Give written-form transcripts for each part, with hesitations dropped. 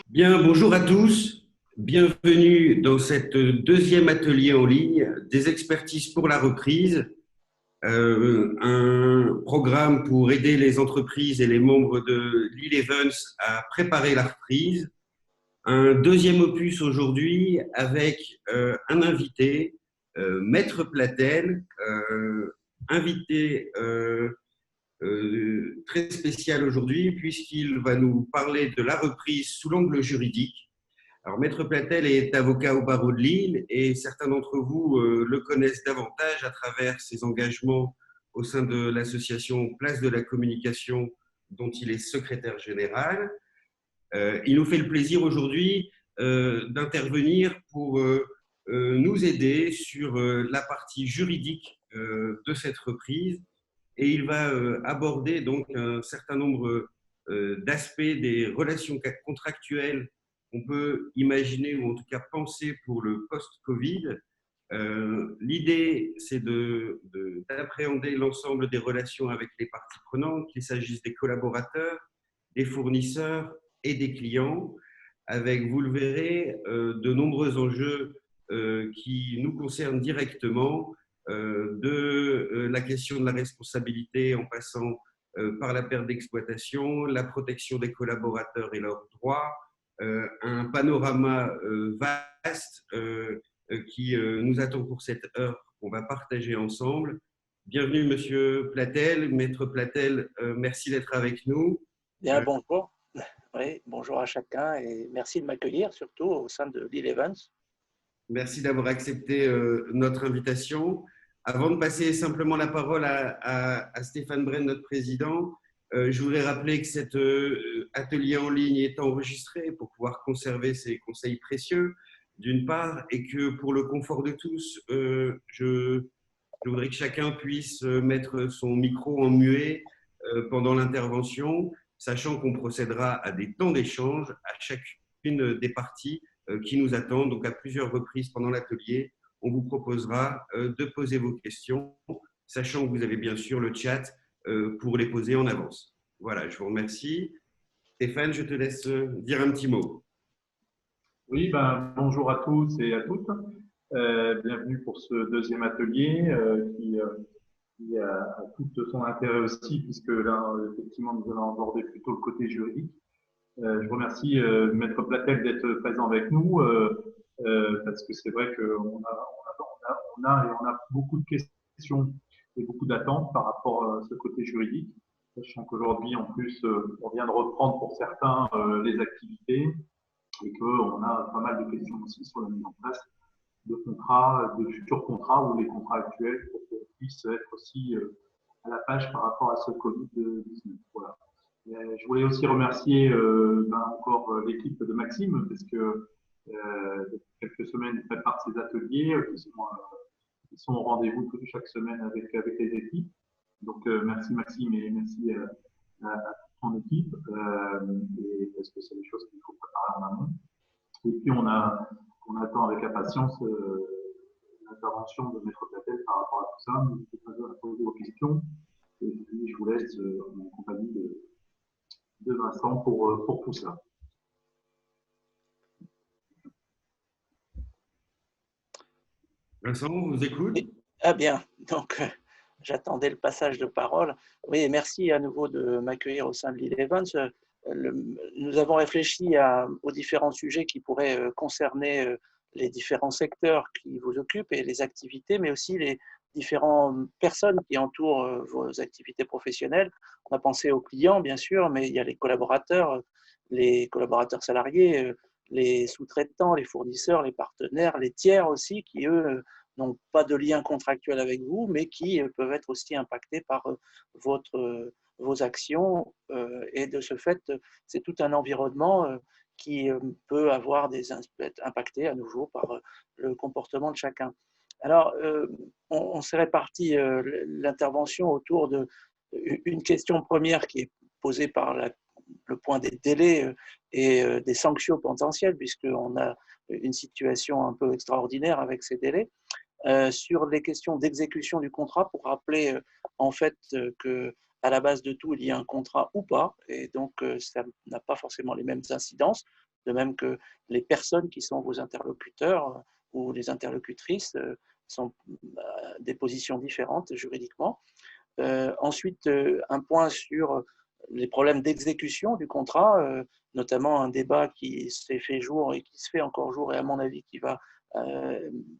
Bien, bonjour à tous. Bienvenue dans cette deuxième atelier en ligne des expertises pour la reprise, un programme pour aider les entreprises et les membres de Lille Evans à préparer la reprise. Un deuxième opus aujourd'hui avec un invité, Maître Platel, invité très spécial aujourd'hui puisqu'il va nous parler de la reprise sous l'angle juridique. Alors, Maître Platel est avocat au barreau de Lille et certains d'entre vous le connaissent davantage à travers ses engagements au sein de l'association Place de la Communication dont il est secrétaire général. Il nous fait le plaisir aujourd'hui d'intervenir pour nous aider sur la partie juridique de cette reprise et il va aborder donc un certain nombre d'aspects des relations contractuelles qu'on peut imaginer ou en tout cas penser pour le post-Covid. L'idée, c'est d'appréhender l'ensemble des relations avec les parties prenantes, qu'il s'agisse des collaborateurs, des fournisseurs et des clients, avec, vous le verrez, de nombreux enjeux qui nous concernent directement, de la question de la responsabilité en passant par la perte d'exploitation, la protection des collaborateurs et leurs droits, un panorama vaste qui nous attend pour cette heure qu'on va partager ensemble. Bienvenue, Monsieur Platel. Maître Platel, merci d'être avec nous. Bien, bonjour. Oui, bonjour à chacun et merci de m'accueillir, surtout au sein de Lille Evans. Merci d'avoir accepté notre invitation. Avant de passer simplement la parole à Stéphane Brenne, notre président, je voudrais rappeler que cet atelier en ligne est enregistré pour pouvoir conserver ces conseils précieux, d'une part, et que pour le confort de tous, je voudrais que chacun puisse mettre son micro en muet pendant l'intervention, sachant qu'on procédera à des temps d'échange à chacune des parties qui nous attendent. Donc, à plusieurs reprises pendant l'atelier, on vous proposera de poser vos questions, sachant que vous avez bien sûr le chat pour les poser en avance. Voilà, je vous remercie. Stéphane, je te laisse dire un petit mot. Oui, bonjour à tous et à toutes. Bienvenue pour ce deuxième atelier qui a tout son intérêt aussi, puisque là, effectivement, nous allons aborder plutôt le côté juridique. Je remercie Maître Platel d'être présent avec nous, parce que c'est vrai qu'on a beaucoup de questions et beaucoup d'attentes par rapport à ce côté juridique, sachant qu'aujourd'hui, en plus, on vient de reprendre pour certains les activités et qu'on a pas mal de questions aussi sur la mise en place de contrats, de futurs contrats ou les contrats actuels pour qu'on puisse être aussi à la page par rapport à ce Covid-19. Voilà. Je voulais aussi remercier encore l'équipe de Maxime parce que depuis quelques semaines, il prépare ses ateliers qui sont au rendez-vous chaque semaine avec les équipes. Donc, merci Maxime et merci à toute son équipe parce que c'est des choses qu'il faut préparer en amont. Et puis, on attend avec impatience l'intervention de Maître Platel par rapport à tout ça. N'hésitez pas à poser vos questions. Et puis, je vous laisse en compagnie de Vincent pour tout ça. Vincent, on vous écoute. Ah bien, donc j'attendais le passage de parole. Oui, merci à nouveau de m'accueillir au sein de Lille Evans. Nous avons réfléchi aux différents sujets qui pourraient concerner les différents secteurs qui vous occupent et les activités, mais aussi les différentes personnes qui entourent vos activités professionnelles. On a pensé aux clients, bien sûr, mais il y a les collaborateurs salariés, les sous-traitants, les fournisseurs, les partenaires, les tiers aussi, qui, eux, n'ont pas de lien contractuel avec vous, mais qui peuvent être aussi impactés par vos actions. Et de ce fait, c'est tout un environnement qui peut avoir être impacté à nouveau par le comportement de chacun. Alors, on s'est réparti l'intervention autour d'une question première qui est posée par le point des délais et des sanctions potentielles, puisqu'on a une situation un peu extraordinaire avec ces délais. Sur les questions d'exécution du contrat, pour rappeler en fait qu'à la base de tout, il y a un contrat ou pas, et donc ça n'a pas forcément les mêmes incidences. de même que les personnes qui sont vos interlocuteurs ou les interlocutrices sont des positions différentes juridiquement. Ensuite, un point sur les problèmes d'exécution du contrat, notamment un débat qui s'est fait jour et qui se fait encore jour, et à mon avis qui va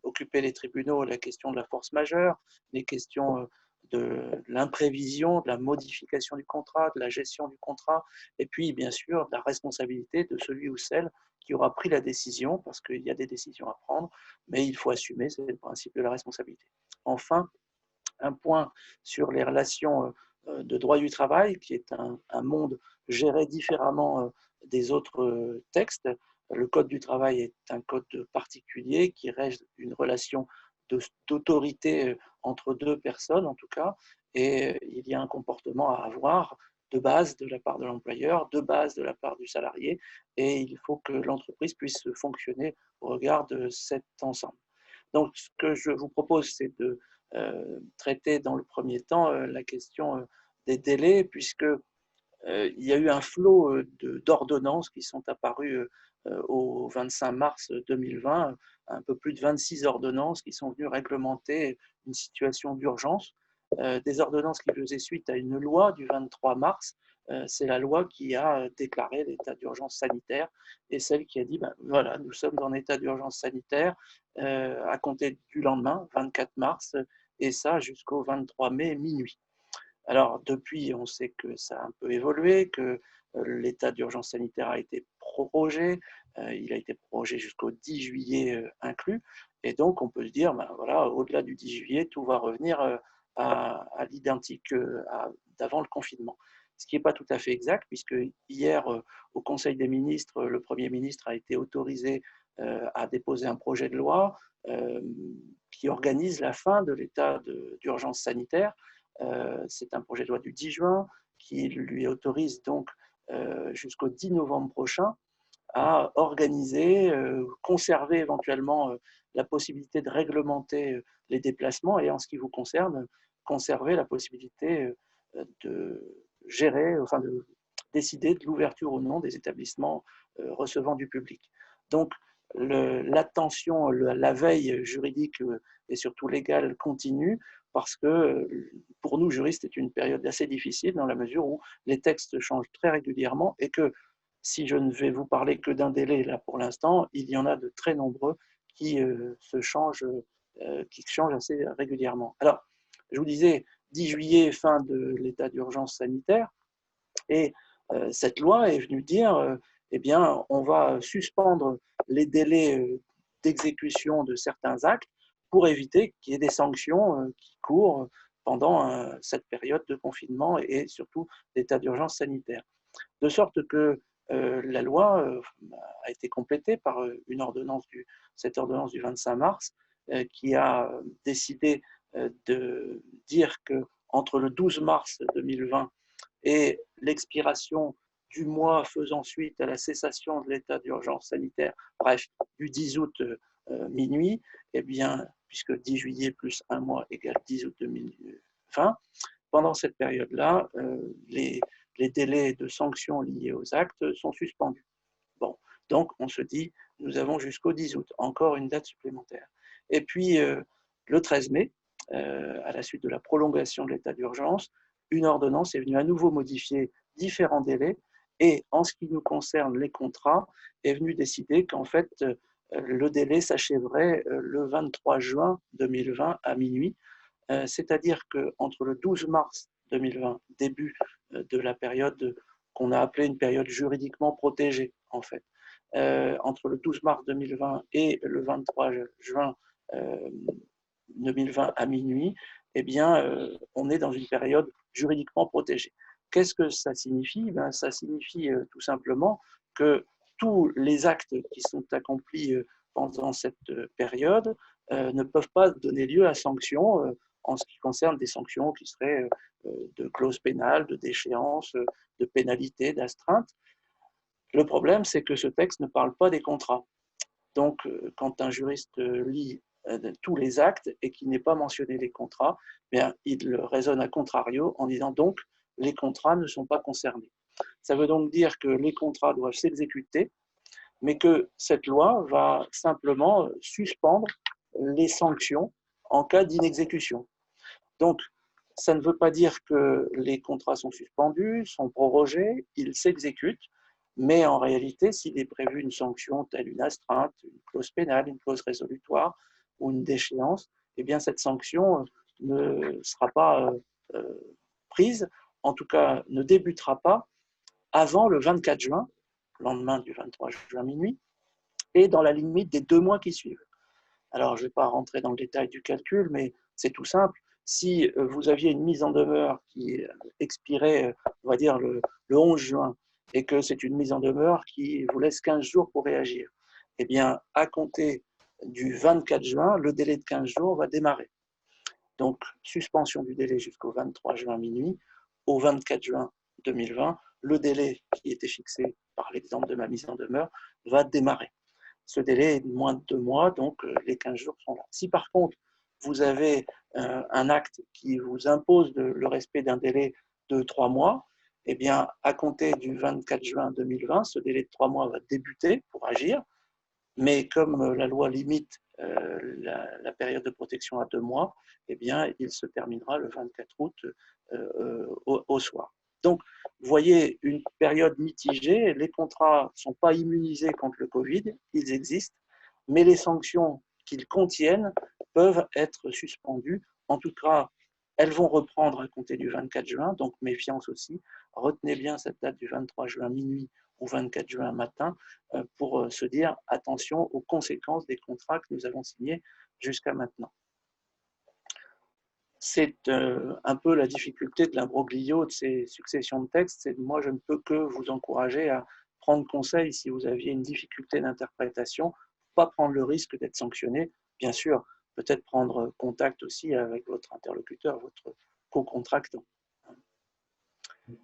occuper les tribunaux, la question de la force majeure, les questions de l'imprévision, de la modification du contrat, de la gestion du contrat, et puis bien sûr de la responsabilité de celui ou celle qui aura pris la décision, parce qu'il y a des décisions à prendre, mais il faut assumer, c'est le principe de la responsabilité. Enfin, un point sur les relations de droit du travail, qui est un monde géré différemment des autres textes. Le Code du travail est un code particulier qui règle une relation d'autorité entre deux personnes, en tout cas, et il y a un comportement à avoir de base de la part de l'employeur, de base de la part du salarié, et il faut que l'entreprise puisse fonctionner au regard de cet ensemble. Donc, ce que je vous propose, c'est de traiter dans le premier temps la question des délais, puisque il y a eu un flot d'ordonnances qui sont apparues au 25 mars 2020, un peu plus de 26 ordonnances qui sont venues réglementer une situation d'urgence, des ordonnances qui faisaient suite à une loi du 23 mars. C'est la loi qui a déclaré l'état d'urgence sanitaire et celle qui a dit, ben, voilà, nous sommes en état d'urgence sanitaire à compter du lendemain, 24 mars, et ça jusqu'au 23 mai minuit. Alors, depuis, on sait que ça a un peu évolué, que l'état d'urgence sanitaire a été prorogé, il a été prorogé jusqu'au 10 juillet inclus, et donc on peut se dire, ben voilà, au-delà du 10 juillet, tout va revenir à l'identique d'avant le confinement. Ce qui n'est pas tout à fait exact, puisque hier, au Conseil des ministres, le Premier ministre a été autorisé à déposer un projet de loi qui organise la fin de l'état d'urgence sanitaire. C'est un projet de loi du 10 juin qui lui autorise donc jusqu'au 10 novembre prochain à organiser, conserver éventuellement la possibilité de réglementer les déplacements et en ce qui vous concerne, conserver la possibilité de gérer, enfin de décider de l'ouverture ou non des établissements recevant du public. Donc, l'attention, la veille juridique et surtout légale continue parce que pour nous, juristes, c'est une période assez difficile dans la mesure où les textes changent très régulièrement et que si je ne vais vous parler que d'un délai là pour l'instant, il y en a de très nombreux qui changent assez régulièrement. Alors, je vous disais, 10 juillet, fin de l'état d'urgence sanitaire, et cette loi est venue dire, eh bien, on va suspendre les délais d'exécution de certains actes pour éviter qu'il y ait des sanctions qui courent pendant cette période de confinement et surtout d'état d'urgence sanitaire. De sorte que la loi a été complétée par cette ordonnance du 25 mars qui a décidé de dire qu'entre le 12 mars 2020 et l'expiration du mois faisant suite à la cessation de l'état d'urgence sanitaire, bref, du 10 août minuit, eh bien, puisque 10 juillet plus un mois égale 10 août 2020, pendant cette période-là, les délais de sanctions liés aux actes sont suspendus. Bon, donc on se dit, nous avons jusqu'au 10 août, encore une date supplémentaire. Et puis, le 13 mai, à la suite de la prolongation de l'état d'urgence, une ordonnance est venue à nouveau modifier différents délais et en ce qui nous concerne les contrats, est venue décider qu'en fait, le délai s'achèverait le 23 juin 2020 à minuit, c'est-à-dire qu'entre le 12 mars 2020, début de la période qu'on a appelée une période juridiquement protégée, en fait, entre le 12 mars 2020 et le 23 juin 2020 à minuit, eh bien, on est dans une période juridiquement protégée. Qu'est-ce que ça signifie? Ben, ça signifie tout simplement que tous les actes qui sont accomplis pendant cette période ne peuvent pas donner lieu à sanctions en ce qui concerne des sanctions qui seraient de clauses pénales, de déchéance, de pénalités, d'astreintes. Le problème, c'est que ce texte ne parle pas des contrats. Donc, quand un juriste lit tous les actes et qu'il n'ait pas mentionné les contrats, bien, il raisonne à contrario en disant donc les contrats ne sont pas concernés. Ça veut donc dire que les contrats doivent s'exécuter mais que cette loi va simplement suspendre les sanctions en cas d'inexécution. Donc, ça ne veut pas dire que les contrats sont suspendus, sont prorogés, ils s'exécutent, mais en réalité, s'il est prévu une sanction telle une astreinte, une clause pénale, une clause résolutoire ou une déchéance, eh bien cette sanction ne sera pas prise, en tout cas ne débutera pas avant le 24 juin, lendemain du 23 juin minuit, et dans la limite des 2 mois qui suivent. Alors, je ne vais pas rentrer dans le détail du calcul, mais c'est tout simple. Si vous aviez une mise en demeure qui expirait, on va dire, le 11 juin, et que c'est une mise en demeure qui vous laisse 15 jours pour réagir, eh bien, à compter du 24 juin, le délai de 15 jours va démarrer. Donc, suspension du délai jusqu'au 23 juin minuit. Au 24 juin 2020, le délai qui était fixé par l'exemple de ma mise en demeure va démarrer. Ce délai est de moins de 2 mois, donc les 15 jours sont là. Si par contre, vous avez un acte qui vous impose le respect d'un délai de 3 mois, eh bien, à compter du 24 juin 2020, ce délai de 3 mois va débuter pour agir, mais comme la loi limite la période de protection à 2 mois, eh bien, il se terminera le 24 août au soir. Donc, vous voyez une période mitigée, les contrats ne sont pas immunisés contre le Covid, ils existent, mais les sanctions qu'ils contiennent peuvent être suspendues. En tout cas, elles vont reprendre à compter du 24 juin, donc méfiance aussi. Retenez bien cette date du 23 juin minuit ou 24 juin matin pour se dire attention aux conséquences des contrats que nous avons signés jusqu'à maintenant. C'est un peu la difficulté de l'imbroglio de ces successions de textes. Moi, je ne peux que vous encourager à prendre conseil si vous aviez une difficulté d'interprétation, pas prendre le risque d'être sanctionné. Bien sûr, peut-être prendre contact aussi avec votre interlocuteur, votre co-contractant.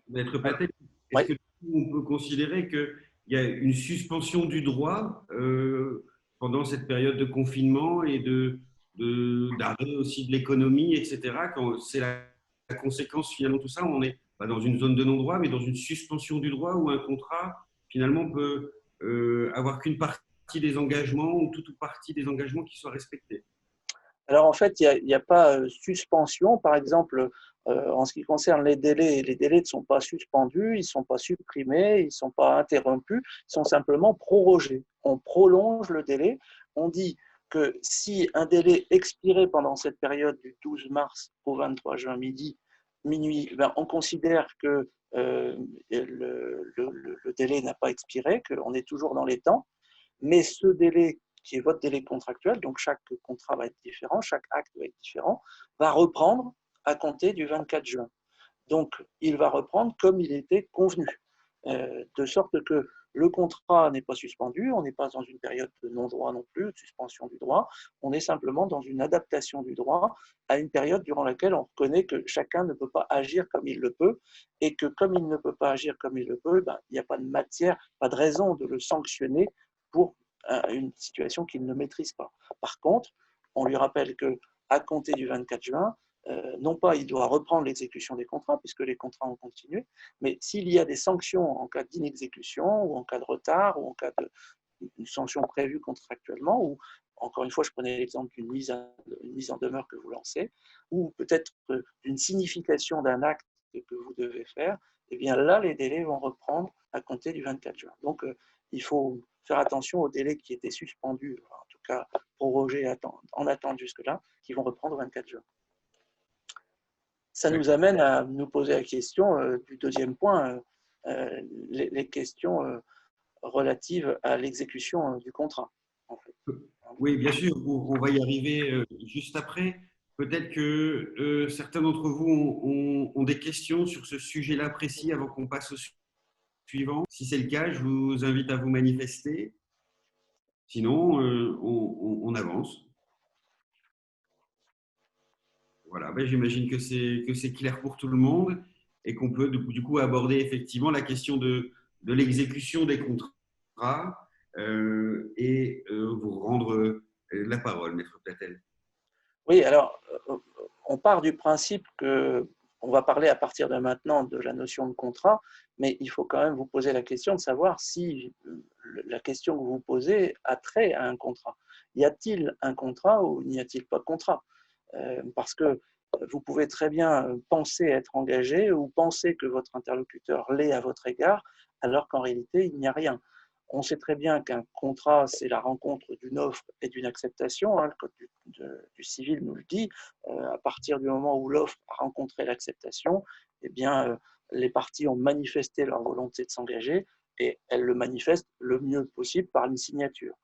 Maître Platel, est-ce que on peut considérer qu'il y a une suspension du droit pendant cette période de confinement et d'arrêt aussi de l'économie, etc. Quand c'est la conséquence finalement de tout ça, on n'est pas dans une zone de non-droit, mais dans une suspension du droit où un contrat finalement peut avoir qu'une partie des engagements ou toute ou partie des engagements qui soient respectés. Alors en fait, il n'y a pas suspension. Par exemple, en ce qui concerne les délais ne sont pas suspendus, ils ne sont pas supprimés, ils ne sont pas interrompus, ils sont simplement prorogés. On prolonge le délai. On dit que si un délai expirait pendant cette période du 12 mars au 23 juin minuit, ben on considère que le délai n'a pas expiré, qu'on est toujours dans les temps, mais ce délai qui est votre délai contractuel, donc chaque contrat va être différent, chaque acte va être différent, va reprendre à compter du 24 juin. Donc, il va reprendre comme il était convenu, de sorte que le contrat n'est pas suspendu, on n'est pas dans une période de non-droit non plus, de suspension du droit, on est simplement dans une adaptation du droit à une période durant laquelle on reconnaît que chacun ne peut pas agir comme il le peut, et que comme il ne peut pas agir comme il le peut, ben, il n'y a pas de matière, pas de raison de le sanctionner pour une situation qu'il ne maîtrise pas. Par contre, on lui rappelle qu'à compter du 24 juin, non pas il doit reprendre l'exécution des contrats, puisque les contrats ont continué, mais s'il y a des sanctions en cas d'inexécution, ou en cas de retard, ou en cas d'une sanction prévue contractuellement, ou encore une fois, je prenais l'exemple d'une mise en demeure que vous lancez, ou peut-être d'une signification d'un acte que vous devez faire, et bien là, les délais vont reprendre à compter du 24 juin. Donc, il faut faire attention aux délais qui étaient suspendus, en tout cas prorogés en attente jusque-là, qui vont reprendre au 24 juin. Ça nous amène à nous poser la question du deuxième point, les questions relatives à l'exécution du contrat. En fait. Oui, bien sûr, on va y arriver juste après. Peut-être que certains d'entre vous ont des questions sur ce sujet-là précis avant qu'on passe au suivant. Si c'est le cas, je vous invite à vous manifester. Sinon, on avance. Voilà, ben, j'imagine que c'est clair pour tout le monde et qu'on peut du coup aborder effectivement la question de l'exécution des contrats et vous rendre la parole, Maître Platel. Oui, alors on part du principe que on va parler à partir de maintenant de la notion de contrat, mais il faut quand même vous poser la question de savoir si la question que vous posez a trait à un contrat. Y a-t-il un contrat ou n'y a-t-il pas de contrat? Parce que vous pouvez très bien penser être engagé ou penser que votre interlocuteur l'est à votre égard, alors qu'en réalité, il n'y a rien. On sait très bien qu'un contrat, c'est la rencontre d'une offre et d'une acceptation. Le Code du civil nous le dit. À partir du moment où l'offre a rencontré l'acceptation, eh bien, les parties ont manifesté leur volonté de s'engager et elles le manifestent le mieux possible par une signature.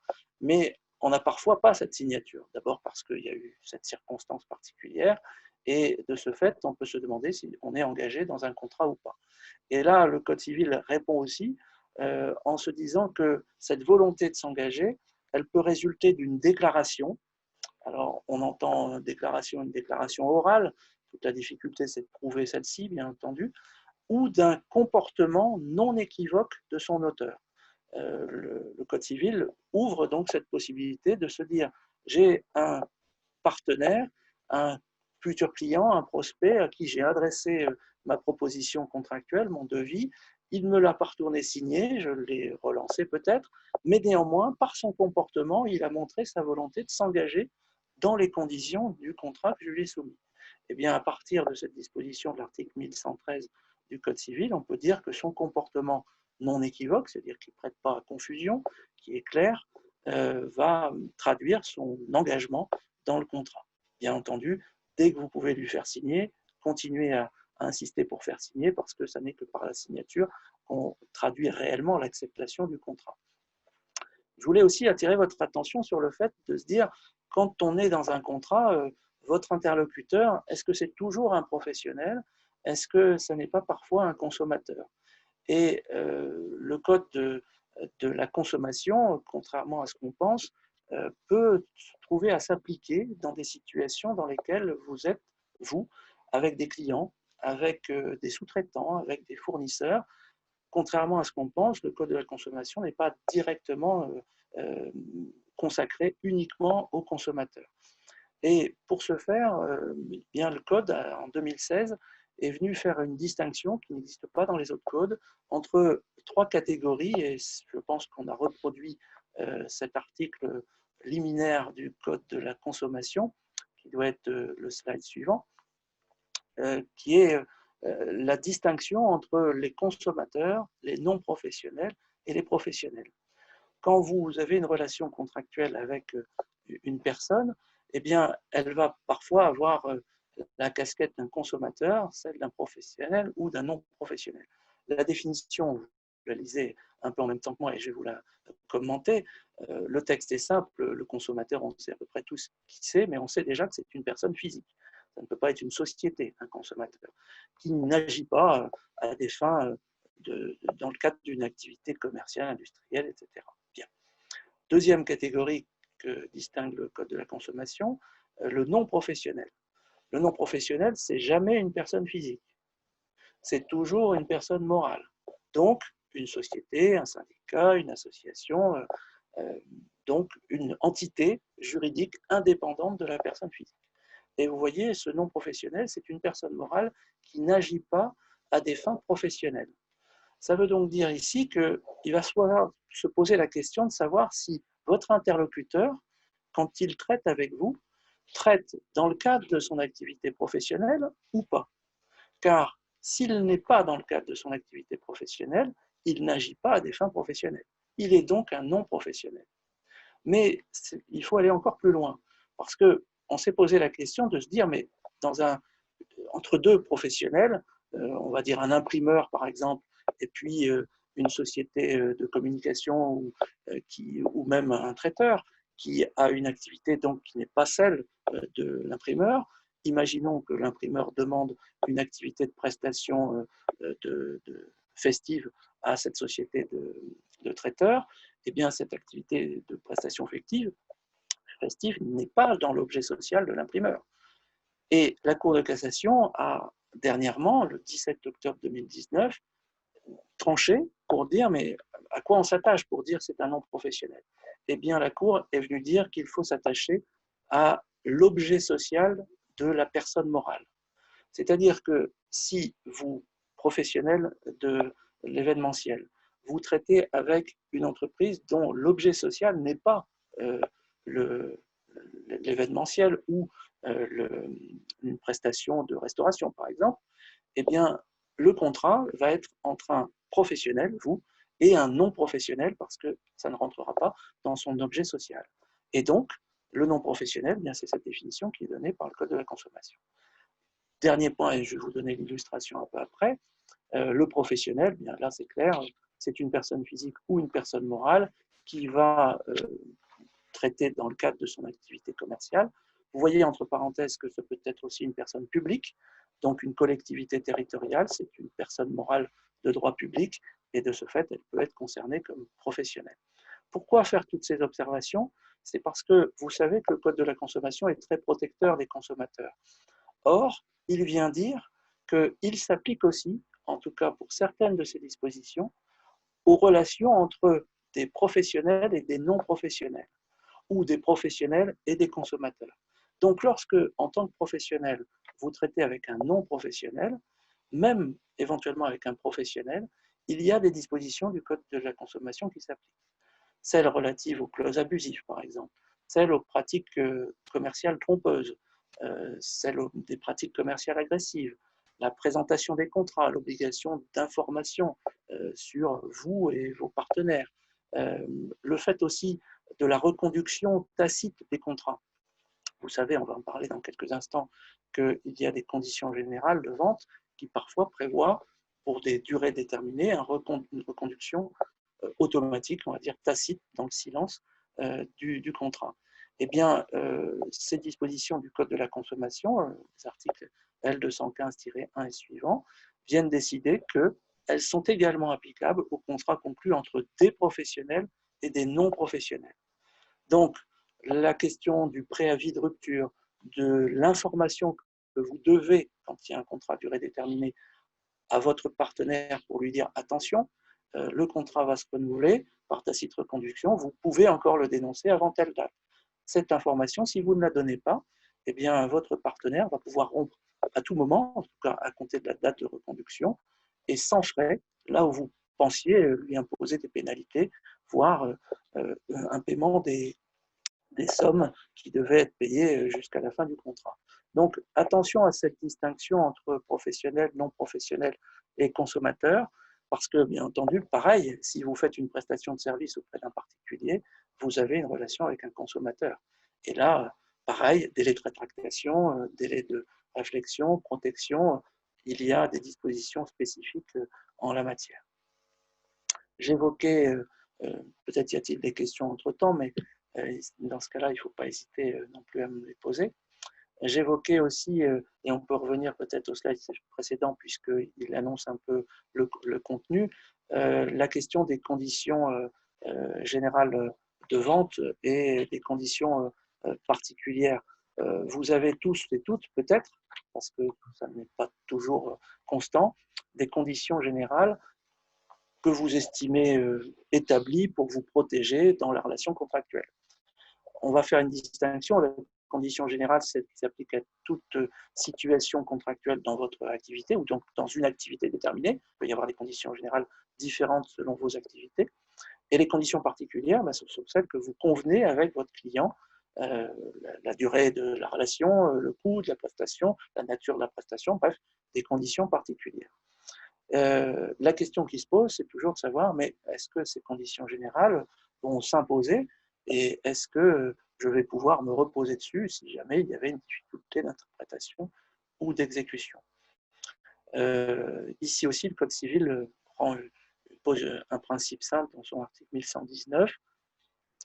Mais on n'a parfois pas cette signature. D'abord parce qu'il y a eu cette circonstance particulière et de ce fait, on peut se demander si on est engagé dans un contrat ou pas. Et là, le Code civil répond aussi en se disant que cette volonté de s'engager, elle peut résulter d'une déclaration. Alors, on entend une déclaration orale. Toute la difficulté, c'est de prouver celle-ci, bien entendu, ou d'un comportement non équivoque de son auteur. Le Code civil ouvre donc cette possibilité de se dire j'ai un partenaire, un futur client, un prospect à qui j'ai adressé ma proposition contractuelle, mon devis, il me l'a pas retourné signé, je l'ai relancé peut-être, mais néanmoins, par son comportement, il a montré sa volonté de s'engager dans les conditions du contrat que je lui ai soumis. Eh bien, à partir de cette disposition de l'article 1113 du Code civil, on peut dire que son comportement non équivoque, c'est-à-dire qui ne prête pas à confusion, qui est clair, va traduire son engagement dans le contrat. Bien entendu, dès que vous pouvez lui faire signer, continuez à insister pour faire signer, parce que ce n'est que par la signature qu'on traduit réellement l'acceptation du contrat. Je voulais aussi attirer votre attention sur le fait de se dire, quand on est dans un contrat, votre interlocuteur, est-ce que c'est toujours un professionnel? Est-ce que ce n'est pas parfois un consommateur? Et le code de la consommation, contrairement à ce qu'on pense, peut se trouver à s'appliquer dans des situations dans lesquelles vous êtes, vous, avec des clients, avec des sous-traitants, avec des fournisseurs. Contrairement à ce qu'on pense, le code de la consommation n'est pas directement consacré uniquement aux consommateurs. Et pour ce faire, bien, le code, en 2016, est venu faire une distinction qui n'existe pas dans les autres codes entre trois catégories, et je pense qu'on a reproduit cet article liminaire du code de la consommation, qui doit être le slide suivant, qui est la distinction entre les consommateurs, les non-professionnels et les professionnels. Quand vous avez une relation contractuelle avec une personne, eh bien, elle va parfois avoir la casquette d'un consommateur, celle d'un professionnel ou d'un non-professionnel. La définition, vous la lisez un peu en même temps que moi et je vais vous la commenter. Le texte est simple, le consommateur, on sait à peu près tous qui c'est, mais on sait déjà que c'est une personne physique. Ça ne peut pas être une société, un consommateur, qui n'agit pas à des fins dans le cadre d'une activité commerciale, industrielle, etc. Bien. Deuxième catégorie que distingue le Code de la consommation, le non-professionnel. Le non-professionnel, c'est jamais une personne physique. C'est toujours une personne morale. Donc, une société, un syndicat, une association, donc une entité juridique indépendante de la personne physique. Et vous voyez, ce non-professionnel, c'est une personne morale qui n'agit pas à des fins professionnelles. Ça veut donc dire ici qu'il va se poser la question de savoir si votre interlocuteur, quand il traite avec vous, traite dans le cadre de son activité professionnelle ou pas. Car s'il n'est pas dans le cadre de son activité professionnelle, il n'agit pas à des fins professionnelles. Il est donc un non-professionnel. Mais il faut aller encore plus loin, parce qu'on s'est posé la question de se dire, mais entre deux professionnels, on va dire un imprimeur par exemple, et puis une société de communication ou même un traiteur qui a une activité donc qui n'est pas celle de l'imprimeur. Imaginons que l'imprimeur demande une activité de prestation festive à cette société de traiteurs. Eh bien, cette activité de prestation festive n'est pas dans l'objet social de l'imprimeur. Et la Cour de cassation a dernièrement, le 17 octobre 2019, tranché pour dire, mais à quoi on s'attache pour dire c'est un non professionnel? Eh bien, la Cour est venue dire qu'il faut s'attacher à l'objet social de la personne morale. C'est-à-dire que si vous, professionnel de l'événementiel, vous traitez avec une entreprise dont l'objet social n'est pas l'événementiel ou une prestation de restauration, par exemple, eh bien, le contrat va être entre un professionnel, vous, et un non professionnel, parce que ça ne rentrera pas dans son objet social. Et donc, le non professionnel, bien, c'est cette définition qui est donnée par le Code de la consommation. Dernier point, et je vais vous donner l'illustration un peu après, le professionnel, bien là c'est clair, c'est une personne physique ou une personne morale qui va traiter dans le cadre de son activité commerciale. Vous voyez entre parenthèses que ce peut être aussi une personne publique, donc une collectivité territoriale, c'est une personne morale de droit public, et de ce fait, elle peut être concernée comme professionnelle. Pourquoi faire toutes ces observations? C'est parce que vous savez que le Code de la consommation est très protecteur des consommateurs. Or, il vient dire qu'il s'applique aussi, en tout cas pour certaines de ces dispositions, aux relations entre des professionnels et des non-professionnels, ou des professionnels et des consommateurs. Donc, lorsque, en tant que professionnel, vous traitez avec un non-professionnel, même éventuellement avec un professionnel, il y a des dispositions du Code de la consommation qui s'appliquent. Celles relatives aux clauses abusives, par exemple, celles aux pratiques commerciales trompeuses, celles des pratiques commerciales agressives, la présentation des contrats, l'obligation d'information sur vous et vos partenaires, le fait aussi de la reconduction tacite des contrats. Vous savez, on va en parler dans quelques instants, qu'il y a des conditions générales de vente qui parfois prévoient, pour des durées déterminées, une reconduction automatique, on va dire tacite, dans le silence du contrat. Eh bien, ces dispositions du Code de la consommation, les articles L215-1 et suivants, viennent décider qu'elles sont également applicables aux contrats conclus entre des professionnels et des non-professionnels. Donc, la question du préavis de rupture, de l'information que vous devez, quand il y a un contrat à durée déterminée, à votre partenaire pour lui dire attention, le contrat va se renouveler par tacite reconduction, vous pouvez encore le dénoncer avant telle date. Cette information, si vous ne la donnez pas, eh bien, votre partenaire va pouvoir rompre à tout moment, en tout cas à compter de la date de reconduction, et sans frais, là où vous pensiez lui imposer des pénalités, voire un paiement des sommes qui devaient être payées jusqu'à la fin du contrat. Donc, attention à cette distinction entre professionnels, non professionnels et consommateurs, parce que, bien entendu, pareil, si vous faites une prestation de service auprès d'un particulier, vous avez une relation avec un consommateur. Et là, pareil, délai de rétractation, délai de réflexion, protection, il y a des dispositions spécifiques en la matière. J'évoquais, peut-être y a-t-il des questions entre-temps, mais dans ce cas-là, il ne faut pas hésiter non plus à me les poser. J'évoquais aussi, et on peut revenir peut-être au slide précédent puisqu'il annonce un peu le contenu, la question des conditions générales de vente et des conditions particulières. Vous avez tous et toutes, peut-être, parce que ça n'est pas toujours constant, des conditions générales que vous estimez établies pour vous protéger dans la relation contractuelle. On va faire une distinction. La condition générale, c'est qui s'applique à toute situation contractuelle dans votre activité ou donc dans une activité déterminée. Il peut y avoir des conditions générales différentes selon vos activités. Et les conditions particulières, ce sont celles que vous convenez avec votre client, la durée de la relation, le coût de la prestation, la nature de la prestation, bref, des conditions particulières. La question qui se pose, c'est toujours de savoir, mais est-ce que ces conditions générales vont s'imposer et est-ce que je vais pouvoir me reposer dessus si jamais il y avait une difficulté d'interprétation ou d'exécution. Ici aussi, le Code civil pose un principe simple dans son article 1119.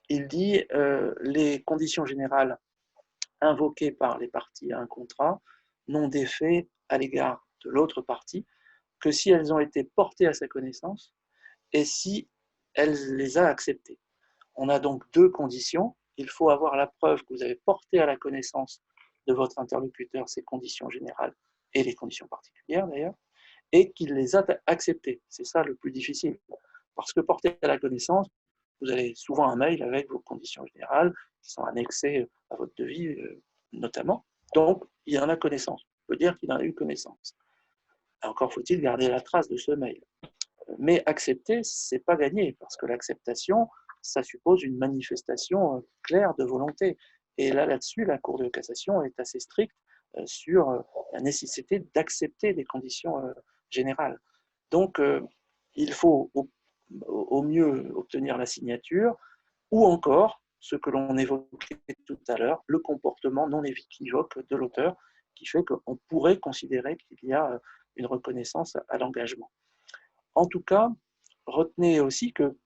Il dit les conditions générales invoquées par les parties à un contrat n'ont d'effet à l'égard de l'autre partie que si elles ont été portées à sa connaissance et si elle les a acceptées. On a donc deux conditions. Il faut avoir la preuve que vous avez porté à la connaissance de votre interlocuteur ces conditions générales et les conditions particulières d'ailleurs, et qu'il les a acceptées. C'est ça le plus difficile. Parce que porter à la connaissance, vous avez souvent un mail avec vos conditions générales qui sont annexées à votre devis notamment. Donc, il y en a connaissance. peut dire qu'il en a eu connaissance. Encore faut-il garder la trace de ce mail. Mais accepter, c'est pas gagné, parce que l'acceptation, ça suppose une manifestation claire de volonté. Et là-dessus, la Cour de cassation est assez stricte sur la nécessité d'accepter des conditions générales. Donc, il faut au mieux obtenir la signature, ou encore, ce que l'on évoquait tout à l'heure, le comportement non équivoque de l'auteur, qui fait qu'on pourrait considérer qu'il y a une reconnaissance à l'engagement. En tout cas, retenez aussi que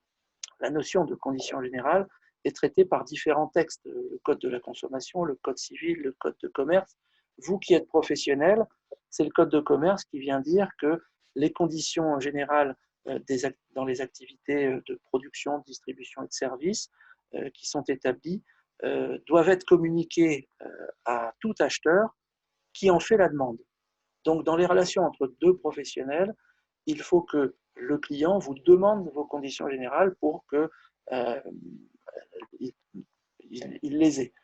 la notion de condition générale est traitée par différents textes, le Code de la consommation, le Code civil, le Code de commerce. Vous qui êtes professionnel, c'est le Code de commerce qui vient dire que les conditions générales dans les activités de production, de distribution et de services qui sont établies doivent être communiquées à tout acheteur qui en fait la demande. Donc, dans les relations entre deux professionnels, il faut que le client vous demande vos conditions générales pour qu'il les ait.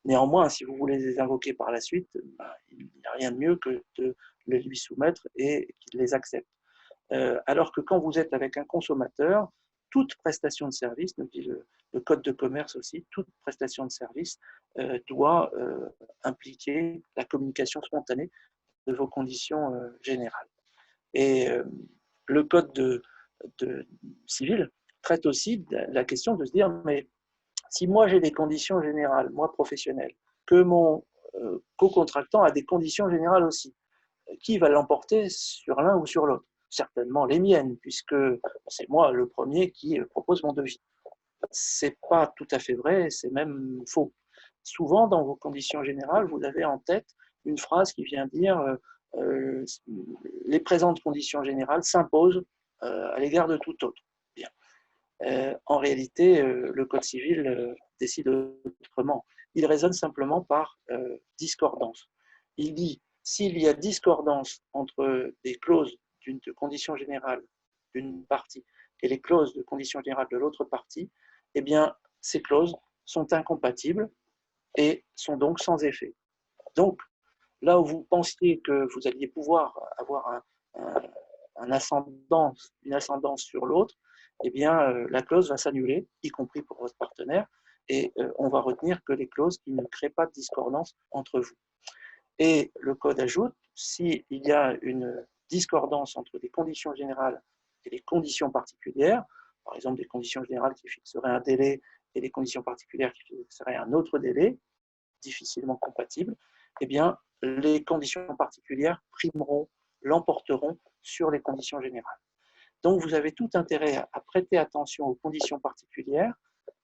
Néanmoins, si vous voulez les invoquer par la suite, il n'y a rien de mieux que de les lui soumettre et qu'il les accepte. Alors que quand vous êtes avec un consommateur, toute prestation de service, nous dit le Code de commerce aussi, toute prestation de service doit impliquer la communication spontanée de vos conditions générales. Et le Code civil traite aussi de la question de se dire, mais si moi j'ai des conditions générales, moi professionnel, que mon co-contractant a des conditions générales aussi, qui va l'emporter sur l'un ou sur l'autre? Certainement les miennes, puisque c'est moi le premier qui propose mon devis. C'est pas tout à fait vrai, c'est même faux. Souvent, dans vos conditions générales, vous avez en tête une phrase qui vient dire les présentes conditions générales s'imposent à l'égard de tout autre. Bien. En réalité, le Code civil décide autrement. Il raisonne simplement par discordance. Il dit, s'il y a discordance entre des clauses de condition générale d'une partie et les clauses de condition générale de l'autre partie, eh bien, ces clauses sont incompatibles et sont donc sans effet. Donc, là où vous pensiez que vous alliez pouvoir avoir une ascendance sur l'autre, eh bien, la clause va s'annuler, y compris pour votre partenaire, et on va retenir que les clauses qui ne créent pas de discordance entre vous. Et le Code ajoute, s'il y a une discordance entre des conditions générales et des conditions particulières, par exemple des conditions générales qui fixeraient un délai et des conditions particulières qui fixeraient un autre délai, difficilement compatibles, eh bien, les conditions particulières primeront, l'emporteront sur les conditions générales. Donc, vous avez tout intérêt à prêter attention aux conditions particulières,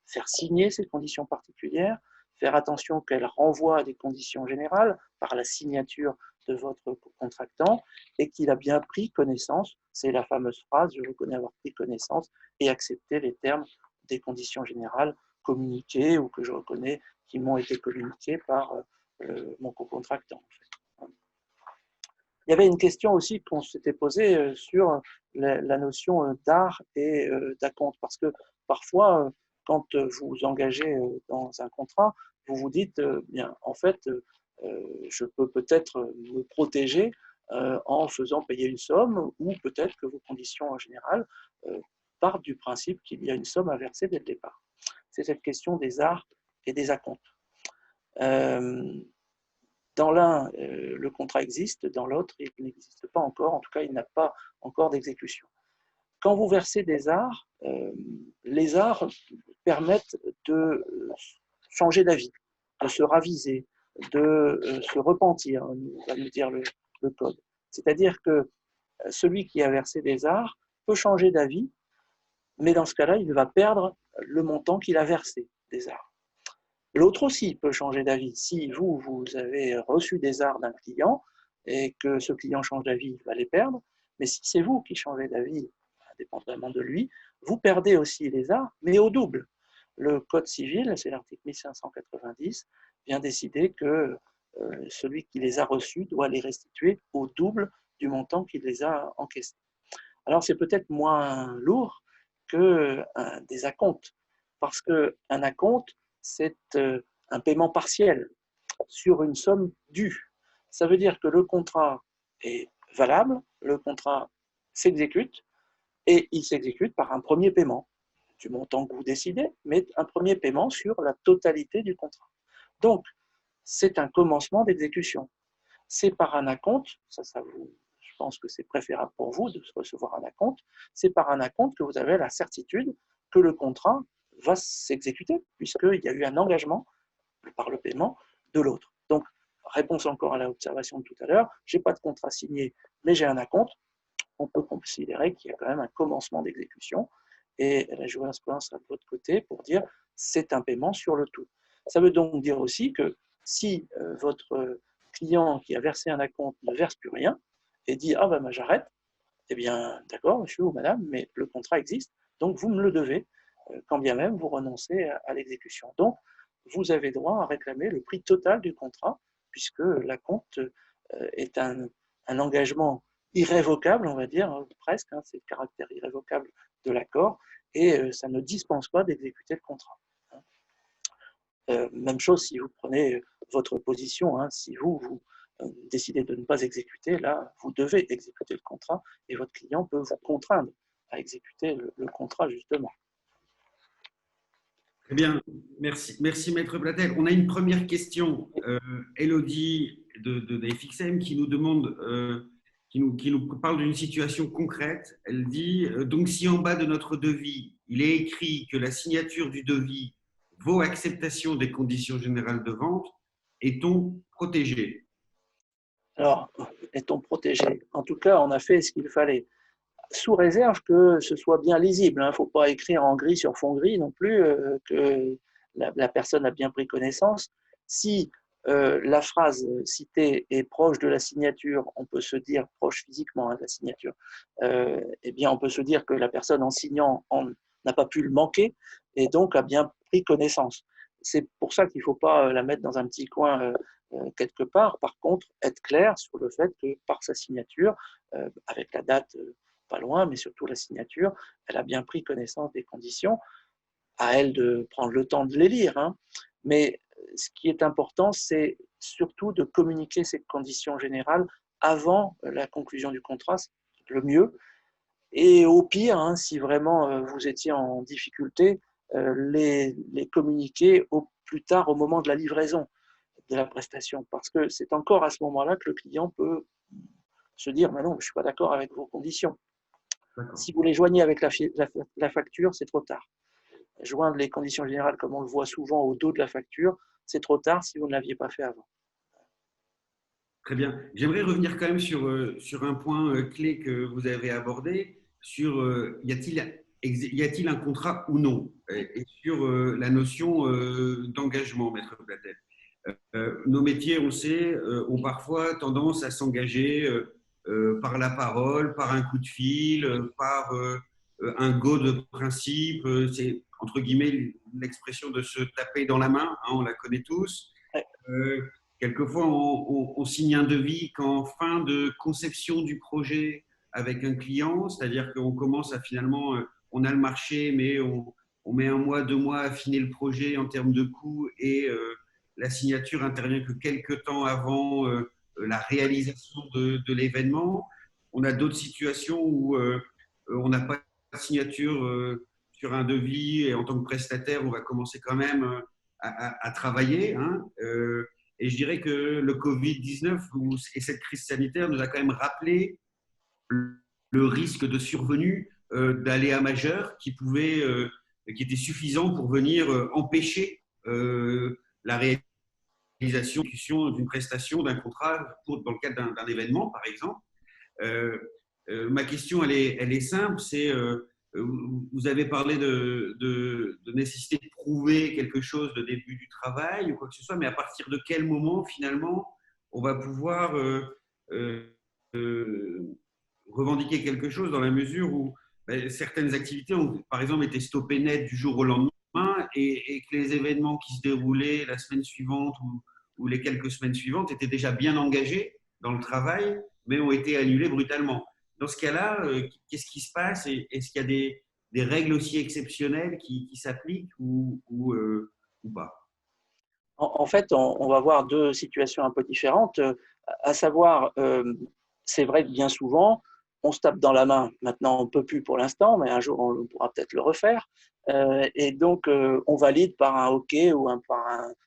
faire signer ces conditions particulières, faire attention qu'elles renvoient à des conditions générales par la signature de votre contractant et qu'il a bien pris connaissance, c'est la fameuse phrase « je reconnais avoir pris connaissance » et accepter les termes des conditions générales communiquées ou que je reconnais qui m'ont été communiquées par mon co-contractant. Il y avait une question aussi qu'on s'était posée sur la notion d'art et d'acompte, parce que parfois, quand vous vous engagez dans un contrat, vous vous dites, bien, en fait, je peux peut-être me protéger en faisant payer une somme, ou peut-être que vos conditions en général partent du principe qu'il y a une somme à verser dès le départ. C'est cette question des arts et des acomptes. Dans l'un, le contrat existe, dans l'autre, il n'existe pas encore, en tout cas, il n'a pas encore d'exécution. Quand vous versez des arts, les arts permettent de changer d'avis, de se raviser, de se repentir, va nous dire le Code. C'est-à-dire que celui qui a versé des arts peut changer d'avis, mais dans ce cas-là, il va perdre le montant qu'il a versé des arts. L'autre aussi peut changer d'avis. Si vous avez reçu des arts d'un client et que ce client change d'avis, il va les perdre. Mais si c'est vous qui changez d'avis, indépendamment de lui, vous perdez aussi les arts, mais au double. Le Code civil, c'est l'article 1590, vient décider que celui qui les a reçus doit les restituer au double du montant qu'il les a encaissés. Alors c'est peut-être moins lourd que des acomptes, parce qu'un acompte, c'est un paiement partiel sur une somme due. Ça veut dire que le contrat est valable, le contrat s'exécute, et il s'exécute par un premier paiement, du montant que vous décidez, mais un premier paiement sur la totalité du contrat. Donc, c'est un commencement d'exécution. C'est par un acompte, je pense que c'est préférable pour vous de recevoir un acompte, c'est par un acompte que vous avez la certitude que le contrat va s'exécuter, puisqu'il y a eu un engagement par le paiement de l'autre. Donc, réponse encore à l'observation de tout à l'heure, je n'ai pas de contrat signé, mais j'ai un acompte, on peut considérer qu'il y a quand même un commencement d'exécution, et la jurisprudence sera de votre côté pour dire c'est un paiement sur le tout. Ça veut donc dire aussi que si votre client qui a versé un acompte ne verse plus rien et dit ah ben j'arrête, eh bien d'accord monsieur ou madame, mais le contrat existe, donc vous me le devez, quand bien même vous renoncez à l'exécution. Donc vous avez droit à réclamer le prix total du contrat, puisque l'acompte est un engagement irrévocable, on va dire, presque, c'est le caractère irrévocable de l'accord, et ça ne dispense pas d'exécuter le contrat. Même chose si vous prenez votre position, si vous décidez de ne pas exécuter, là, vous devez exécuter le contrat, et votre client peut vous contraindre à exécuter le contrat, justement. Très bien, merci, merci Maître Platel. On a une première question, Elodie de FXM, qui nous demande, qui nous parle d'une situation concrète. Elle dit, donc si en bas de notre devis, il est écrit que la signature du devis vaut acceptation des conditions générales de vente, est-on protégé? Alors, est-on protégé? En tout cas, on a fait ce qu'il fallait, sous réserve que ce soit bien lisible. Il ne faut pas écrire en gris sur fond gris non plus, que la personne a bien pris connaissance. Si la phrase citée est proche de la signature, on peut se dire, proche physiquement de la signature, eh bien on peut se dire que la personne en signant n'a pas pu le manquer et donc a bien pris connaissance. C'est pour ça qu'il ne faut pas la mettre dans un petit coin quelque part. Par contre, être clair sur le fait que par sa signature, avec la date pas loin, mais surtout la signature, elle a bien pris connaissance des conditions, à elle de prendre le temps de les lire. Mais ce qui est important, c'est surtout de communiquer ces conditions générales avant la conclusion du contrat, c'est le mieux. Et au pire, si vraiment vous étiez en difficulté, les communiquer au plus tard au moment de la livraison de la prestation, parce que c'est encore à ce moment-là que le client peut se dire mais non, je ne suis pas d'accord avec vos conditions. Si vous les joignez avec la facture, c'est trop tard. Joindre les conditions générales, comme on le voit souvent au dos de la facture, c'est trop tard si vous ne l'aviez pas fait avant. Très bien. J'aimerais revenir quand même sur un point clé que vous avez abordé, sur y a-t-il un contrat ou non, et sur la notion d'engagement, Maître Platel. Nos métiers, on le sait, ont parfois tendance à s'engager par la parole, par un coup de fil, par un go de principe. C'est entre guillemets l'expression de se taper dans la main, on la connaît tous. Quelquefois, on signe un devis qu'en fin de conception du projet avec un client, c'est-à-dire qu'on commence à finalement, on a le marché, mais on met 1 mois, 2 mois à affiner le projet en termes de coûts et la signature intervient que quelques temps avant la réalisation de l'événement. On a d'autres situations où on n'a pas de signature sur un devis et en tant que prestataire, on va commencer quand même à travailler. Et je dirais que le Covid-19 et cette crise sanitaire nous a quand même rappelé le risque de survenue d'aléas majeurs qui étaient suffisants pour venir empêcher la réalisation d'une prestation, d'un contrat dans le cadre d'un événement, par exemple. Ma question, elle est simple, c'est vous avez parlé de nécessité de prouver quelque chose de début du travail ou quoi que ce soit, mais à partir de quel moment, finalement, on va pouvoir revendiquer quelque chose dans la mesure où certaines activités ont, par exemple, été stoppées net du jour au lendemain et que les événements qui se déroulaient la semaine suivante ou les quelques semaines suivantes étaient déjà bien engagés dans le travail, mais ont été annulés brutalement. Dans ce cas-là, qu'est-ce qui se passe? Est-ce qu'il y a des règles aussi exceptionnelles qui s'appliquent ou pas? En fait, on va voir deux situations un peu différentes. à savoir, c'est vrai que bien souvent, on se tape dans la main. Maintenant, on ne peut plus pour l'instant, mais un jour, on pourra peut-être le refaire. Et donc, on valide par un OK ou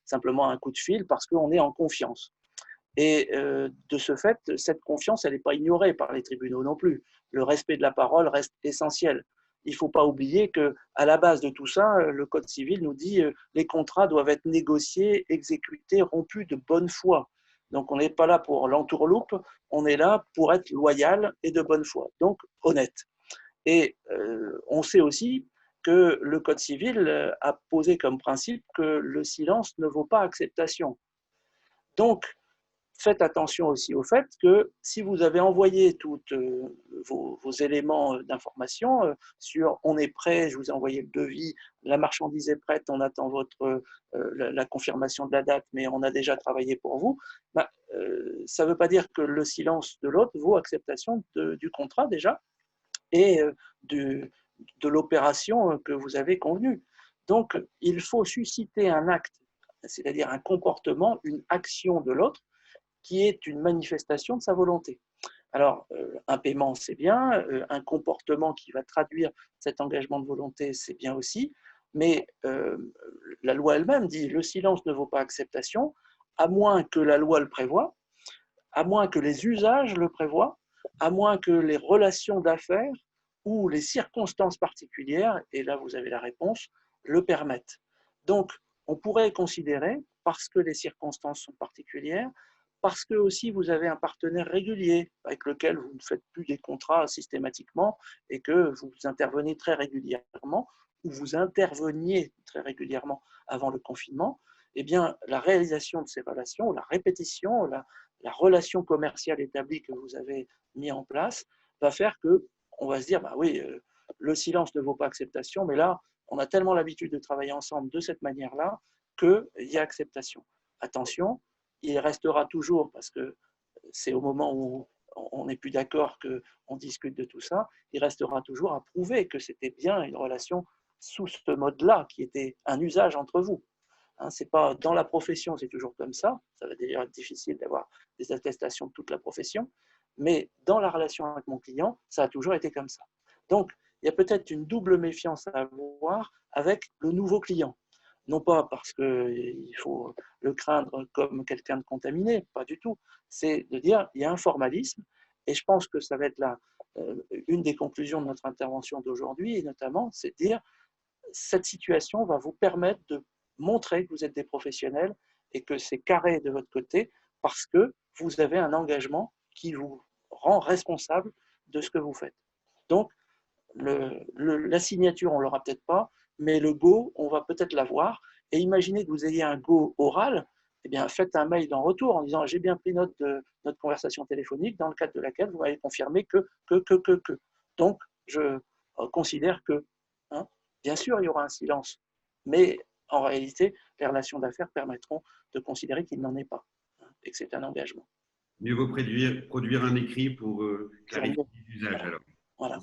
simplement un coup de fil parce qu'on est en confiance. Et de ce fait, cette confiance, elle n'est pas ignorée par les tribunaux non plus. Le respect de la parole reste essentiel. Il ne faut pas oublier qu'à la base de tout ça, le Code civil nous dit que les contrats doivent être négociés, exécutés, rompus de bonne foi. Donc, on n'est pas là pour l'entourloupe, on est là pour être loyal et de bonne foi, donc honnête. Et on sait aussi que le Code civil a posé comme principe que le silence ne vaut pas acceptation. Donc, faites attention aussi au fait que si vous avez envoyé tous vos éléments d'information sur on est prêt, je vous ai envoyé le devis, la marchandise est prête, on attend la confirmation de la date, mais on a déjà travaillé pour vous, ça ne veut pas dire que le silence de l'autre vaut acceptation du contrat déjà et de l'opération que vous avez convenue. Donc, il faut susciter un acte, c'est-à-dire un comportement, une action de l'autre, qui est une manifestation de sa volonté. Alors, un paiement, c'est bien, un comportement qui va traduire cet engagement de volonté, c'est bien aussi, mais la loi elle-même dit le silence ne vaut pas acceptation, à moins que la loi le prévoie, à moins que les usages le prévoient, à moins que les relations d'affaires ou les circonstances particulières, et là vous avez la réponse, le permettent. Donc, on pourrait considérer, parce que les circonstances sont particulières, parce que aussi vous avez un partenaire régulier avec lequel vous ne faites plus des contrats systématiquement et que vous intervenez très régulièrement ou vous interveniez très régulièrement avant le confinement, eh bien, la réalisation de ces relations, la répétition, la relation commerciale établie que vous avez mis en place va faire que on va se dire, bah oui, le silence ne vaut pas acceptation, mais là, on a tellement l'habitude de travailler ensemble de cette manière-là qu'il y a acceptation. Attention, il restera toujours, parce que c'est au moment où on n'est plus d'accord qu'on discute de tout ça, il restera toujours à prouver que c'était bien une relation sous ce mode-là, qui était un usage entre vous. Hein, c'est pas dans la profession, c'est toujours comme ça. Ça va d'ailleurs être difficile d'avoir des attestations de toute la profession, mais dans la relation avec mon client, ça a toujours été comme ça. Donc, il y a peut-être une double méfiance à avoir avec le nouveau client. Non pas parce qu'il faut le craindre comme quelqu'un de contaminé, pas du tout. C'est de dire il y a un formalisme, et je pense que ça va être une des conclusions de notre intervention d'aujourd'hui, et notamment, c'est de dire cette situation va vous permettre de montrer que vous êtes des professionnels et que c'est carré de votre côté parce que vous avez un engagement qui vous rend responsable de ce que vous faites. Donc, la signature, on ne l'aura peut-être pas, mais le go, on va peut-être l'avoir. Et imaginez que vous ayez un go oral, eh bien, faites un mail en retour en disant j'ai bien pris note de notre conversation téléphonique dans le cadre de laquelle vous m'avez confirmé que. Donc, je considère que, hein, bien sûr, il y aura un silence, mais en réalité, les relations d'affaires permettront de considérer qu'il n'en est pas, hein, et que c'est un engagement. Mieux vaut produire un écrit pour clarifier l'usage alors. Voilà.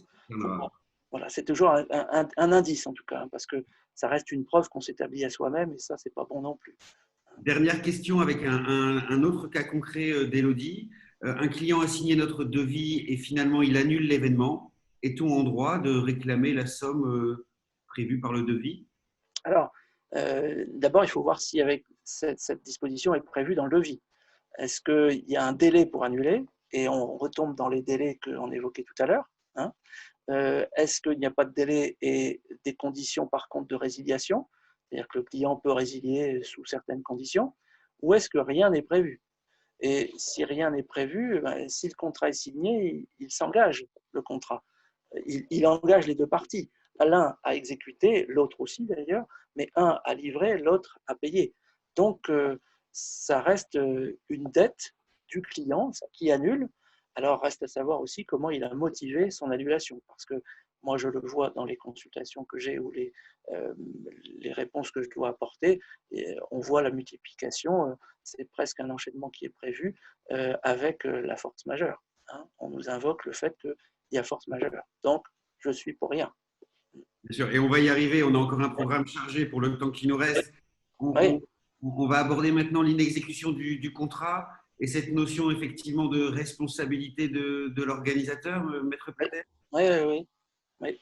Voilà, c'est toujours un indice en tout cas, hein, parce que ça reste une preuve qu'on s'établit à soi-même et ça, c'est pas bon non plus. Dernière question avec un autre cas concret d'Élodie. Un client a signé notre devis et finalement il annule l'événement. Est-on en droit de réclamer la somme prévue par le devis? Alors, d'abord, il faut voir si avec cette disposition est prévue dans le devis. Est-ce qu'il y a un délai pour annuler? Et on retombe dans les délais qu'on évoquait tout à l'heure. Hein. Est-ce qu'il n'y a pas de délai et des conditions par contre de résiliation? C'est-à-dire que le client peut résilier sous certaines conditions, ou est-ce que rien n'est prévu? Et si rien n'est prévu, si le contrat est signé, il s'engage, le contrat. Il engage les deux parties. L'un à exécuter, l'autre aussi d'ailleurs, mais un à livrer, l'autre à payer. Donc, ça reste une dette du client qui annule. Alors, reste à savoir aussi comment il a motivé son annulation, parce que moi, je le vois dans les consultations que j'ai ou les réponses que je dois apporter, et on voit la multiplication, c'est presque un enchaînement qui est prévu avec la force majeure. Hein. On nous invoque le fait qu'il y a force majeure. Donc, je suis pour rien. Bien sûr, et on va y arriver, on a encore un programme chargé pour le temps qui nous reste. Oui. On va aborder maintenant l'inexécution du contrat et cette notion effectivement de responsabilité de l'organisateur, Maître Oui, Platel? oui, oui, oui.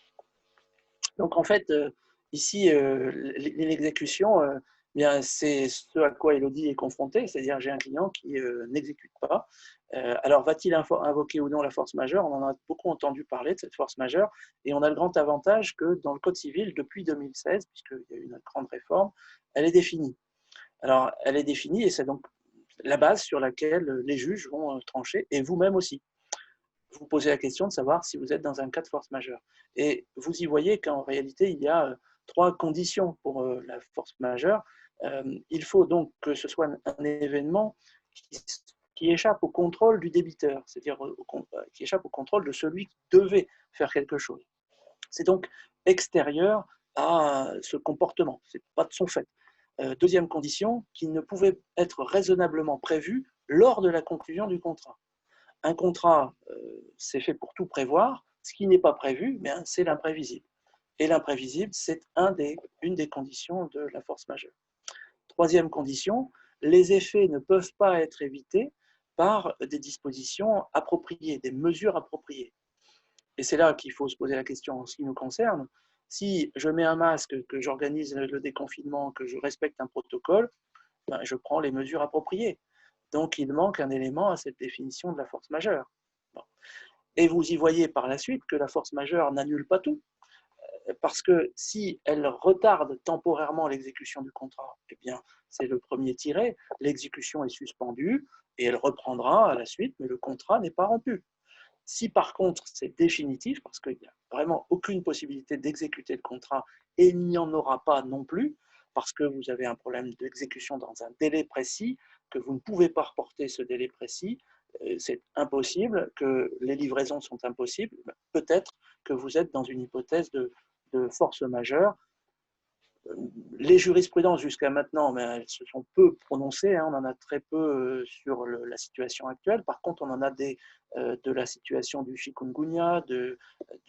Donc en fait, ici, l'exécution, bien, c'est ce à quoi Elodie est confrontée, c'est-à-dire j'ai un client qui n'exécute pas. Alors va-t-il invoquer ou non la force majeure? On en a beaucoup entendu parler de cette force majeure, et on a le grand avantage que dans le Code civil, depuis 2016, puisqu'il y a eu une grande réforme, elle est définie. Alors elle est définie et c'est donc la base sur laquelle les juges vont trancher, et vous-même aussi. Vous posez la question de savoir si vous êtes dans un cas de force majeure. Et vous y voyez qu'en réalité, il y a trois conditions pour la force majeure. Il faut donc que ce soit un événement qui échappe au contrôle du débiteur, c'est-à-dire qui échappe au contrôle de celui qui devait faire quelque chose. C'est donc extérieur à ce comportement, ce n'est pas de son fait. Deuxième condition, qui ne pouvait être raisonnablement prévu lors de la conclusion du contrat. Un contrat, c'est fait pour tout prévoir. Ce qui n'est pas prévu, c'est l'imprévisible. Et l'imprévisible, c'est une des conditions de la force majeure. Troisième condition, les effets ne peuvent pas être évités par des dispositions appropriées, des mesures appropriées. Et c'est là qu'il faut se poser la question en ce qui nous concerne. Si je mets un masque, que j'organise le déconfinement, que je respecte un protocole, je prends les mesures appropriées. Donc, il manque un élément à cette définition de la force majeure. Bon. Et vous y voyez par la suite que la force majeure n'annule pas tout, parce que si elle retarde temporairement l'exécution du contrat, eh bien, c'est le premier tiré, l'exécution est suspendue et elle reprendra à la suite, mais le contrat n'est pas rompu. Si par contre c'est définitif, parce qu'il n'y a vraiment aucune possibilité d'exécuter le contrat et il n'y en aura pas non plus, parce que vous avez un problème d'exécution dans un délai précis, que vous ne pouvez pas reporter ce délai précis, c'est impossible, que les livraisons sont impossibles, peut-être que vous êtes dans une hypothèse de force majeure. Les jurisprudences jusqu'à maintenant, elles se sont peu prononcées, on en a très peu sur la situation actuelle. Par contre, on en a de la situation du chikungunya, de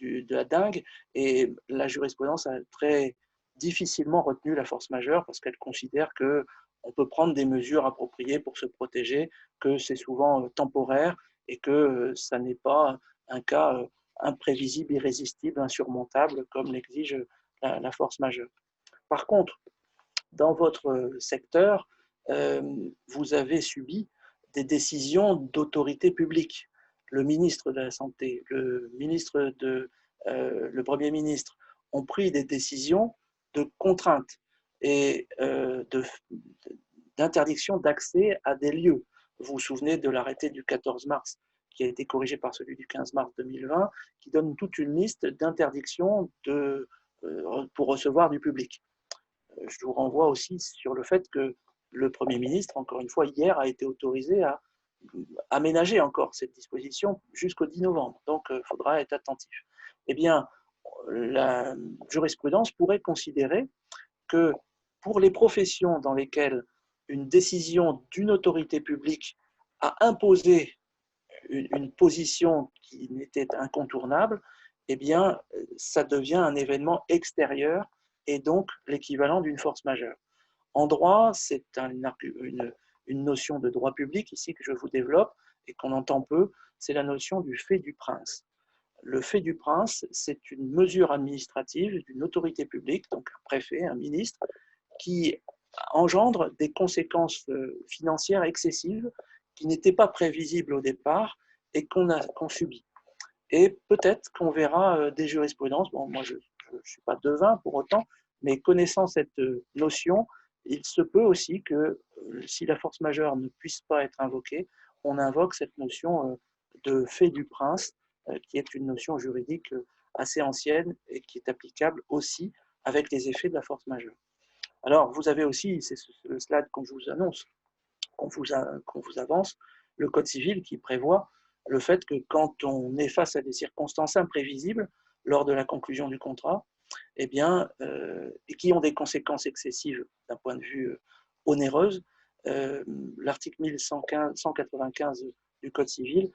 la dengue, et la jurisprudence a très difficilement retenu la force majeure parce qu'elle considère qu'on peut prendre des mesures appropriées pour se protéger, que c'est souvent temporaire et que ça n'est pas un cas imprévisible, irrésistible, insurmontable comme l'exige la force majeure. Par contre, dans votre secteur, vous avez subi des décisions d'autorité publique. Le ministre de la Santé, le Premier ministre ont pris des décisions de contrainte et d'interdiction d'accès à des lieux. Vous vous souvenez de l'arrêté du 14 mars qui a été corrigé par celui du 15 mars 2020, qui donne toute une liste d'interdictions pour recevoir du public. Je vous renvoie aussi sur le fait que le Premier ministre, encore une fois, hier, a été autorisé à aménager encore cette disposition jusqu'au 10 novembre. Donc, il faudra être attentif. Eh bien, la jurisprudence pourrait considérer que pour les professions dans lesquelles une décision d'une autorité publique a imposé une position qui n'était incontournable, eh bien, ça devient un événement extérieur et donc l'équivalent d'une force majeure. En droit, c'est une notion de droit public ici que je vous développe et qu'on entend peu, c'est la notion du fait du prince. Le fait du prince, c'est une mesure administrative d'une autorité publique, donc un préfet, un ministre, qui engendre des conséquences financières excessives qui n'étaient pas prévisibles au départ et qu'on subit. Et peut-être qu'on verra des jurisprudences. Bon, moi, je ne suis pas devin pour autant, mais connaissant cette notion, il se peut aussi que si la force majeure ne puisse pas être invoquée, on invoque cette notion de fait du prince, qui est une notion juridique assez ancienne et qui est applicable aussi avec les effets de la force majeure. Alors, vous avez aussi, c'est le slide qu'on vous annonce, qu'on vous avance, le Code civil qui prévoit le fait que quand on est face à des circonstances imprévisibles lors de la conclusion du contrat, eh bien, et qui ont des conséquences excessives d'un point de vue onéreuse, l'article 1195 du Code civil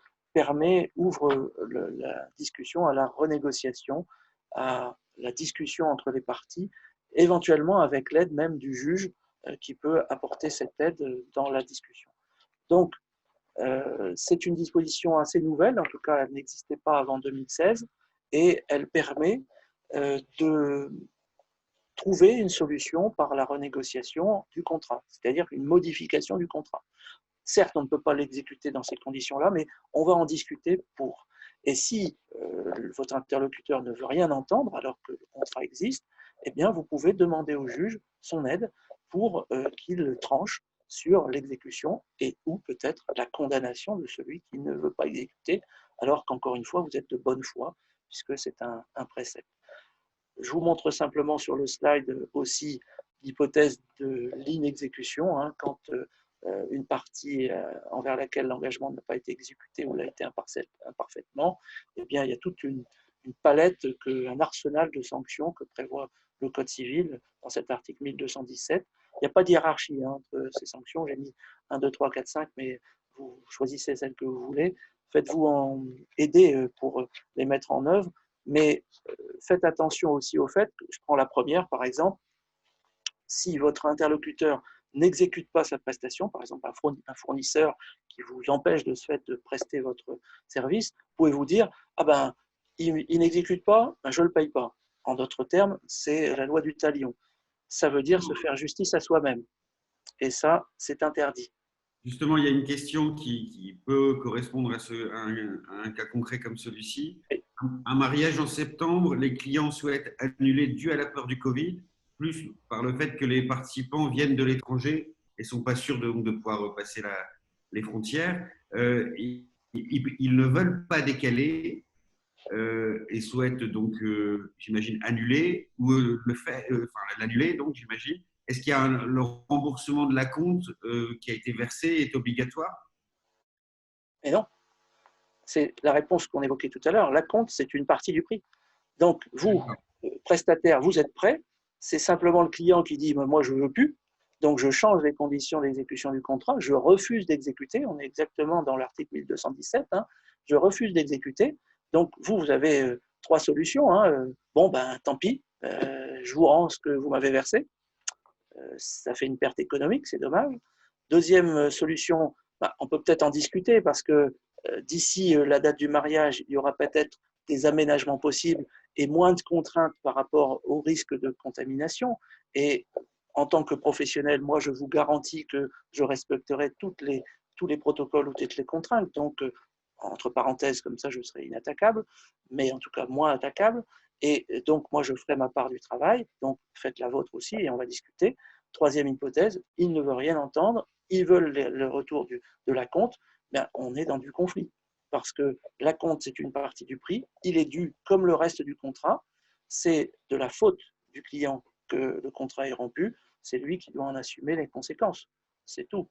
ouvre la discussion à la renégociation, à la discussion entre les parties, éventuellement avec l'aide même du juge qui peut apporter cette aide dans la discussion. Donc, C'est une disposition assez nouvelle, en tout cas elle n'existait pas avant 2016, et elle permet de trouver une solution par la renégociation du contrat, c'est-à-dire une modification du contrat. Certes, on ne peut pas l'exécuter dans ces conditions-là, mais on va en discuter pour. Et si votre interlocuteur ne veut rien entendre alors que le contrat existe, eh bien, vous pouvez demander au juge son aide pour qu'il tranche sur l'exécution et ou peut-être la condamnation de celui qui ne veut pas exécuter, alors qu'encore une fois, vous êtes de bonne foi, puisque c'est un précepte. Je vous montre simplement sur le slide aussi l'hypothèse de l'inexécution, hein, quand une partie envers laquelle l'engagement n'a pas été exécuté ou l'a été imparfaitement, eh bien, il y a toute une palette, un arsenal de sanctions que prévoit le Code civil dans cet article 1217. Il n'y a pas de hiérarchie entre ces sanctions. J'ai mis 1, 2, 3, 4, 5, mais vous choisissez celle que vous voulez. Faites-vous en aider pour les mettre en œuvre, mais faites attention aussi au fait que, je prends la première par exemple, si votre interlocuteur n'exécute pas sa prestation, par exemple un fournisseur qui vous empêche de ce fait de prester votre service, pouvez-vous dire « Ah ben, il n'exécute pas, ben je ne le paye pas ». En d'autres termes, c'est la loi du talion. Ça veut dire se faire justice à soi-même. Et ça, c'est interdit. Justement, il y a une question qui peut correspondre à un cas concret comme celui-ci. Un mariage en septembre, les clients souhaitent annuler dû à la peur du Covid, plus par le fait que les participants viennent de l'étranger et ne sont pas sûrs de pouvoir passer les frontières. Ils ne veulent pas décaler et souhaitent donc, j'imagine, annuler ou l'annuler, donc j'imagine. Est-ce qu'il y a le remboursement de l'acompte qui a été versé est obligatoire? Mais non, c'est la réponse qu'on évoquait tout à l'heure. L'acompte, c'est une partie du prix. Donc, vous, prestataire, vous êtes prêt. C'est simplement le client qui dit « moi, je ne veux plus ». Donc, je change les conditions d'exécution du contrat. Je refuse d'exécuter. On est exactement dans l'article 1217. Hein. Je refuse d'exécuter. Donc, vous avez trois solutions. Hein. Bon, ben, tant pis. Je vous rends ce que vous m'avez versé. Ça fait une perte économique, c'est dommage. Deuxième solution, ben, on peut peut-être en discuter parce que d'ici la date du mariage, il y aura peut-être des aménagements possibles et moins de contraintes par rapport au risque de contamination. Et en tant que professionnel, moi, je vous garantis que je respecterai tous les protocoles ou toutes les contraintes. Donc, entre parenthèses, comme ça, je serai inattaquable, mais en tout cas moins attaquable. Et donc, moi, je ferai ma part du travail. Donc, faites la vôtre aussi et on va discuter. Troisième hypothèse, ils ne veulent rien entendre. Ils veulent le retour de l'acompte. Ben, on est dans du conflit. Parce que l'acompte, c'est une partie du prix. Il est dû comme le reste du contrat. C'est de la faute du client que le contrat est rompu. C'est lui qui doit en assumer les conséquences. C'est tout.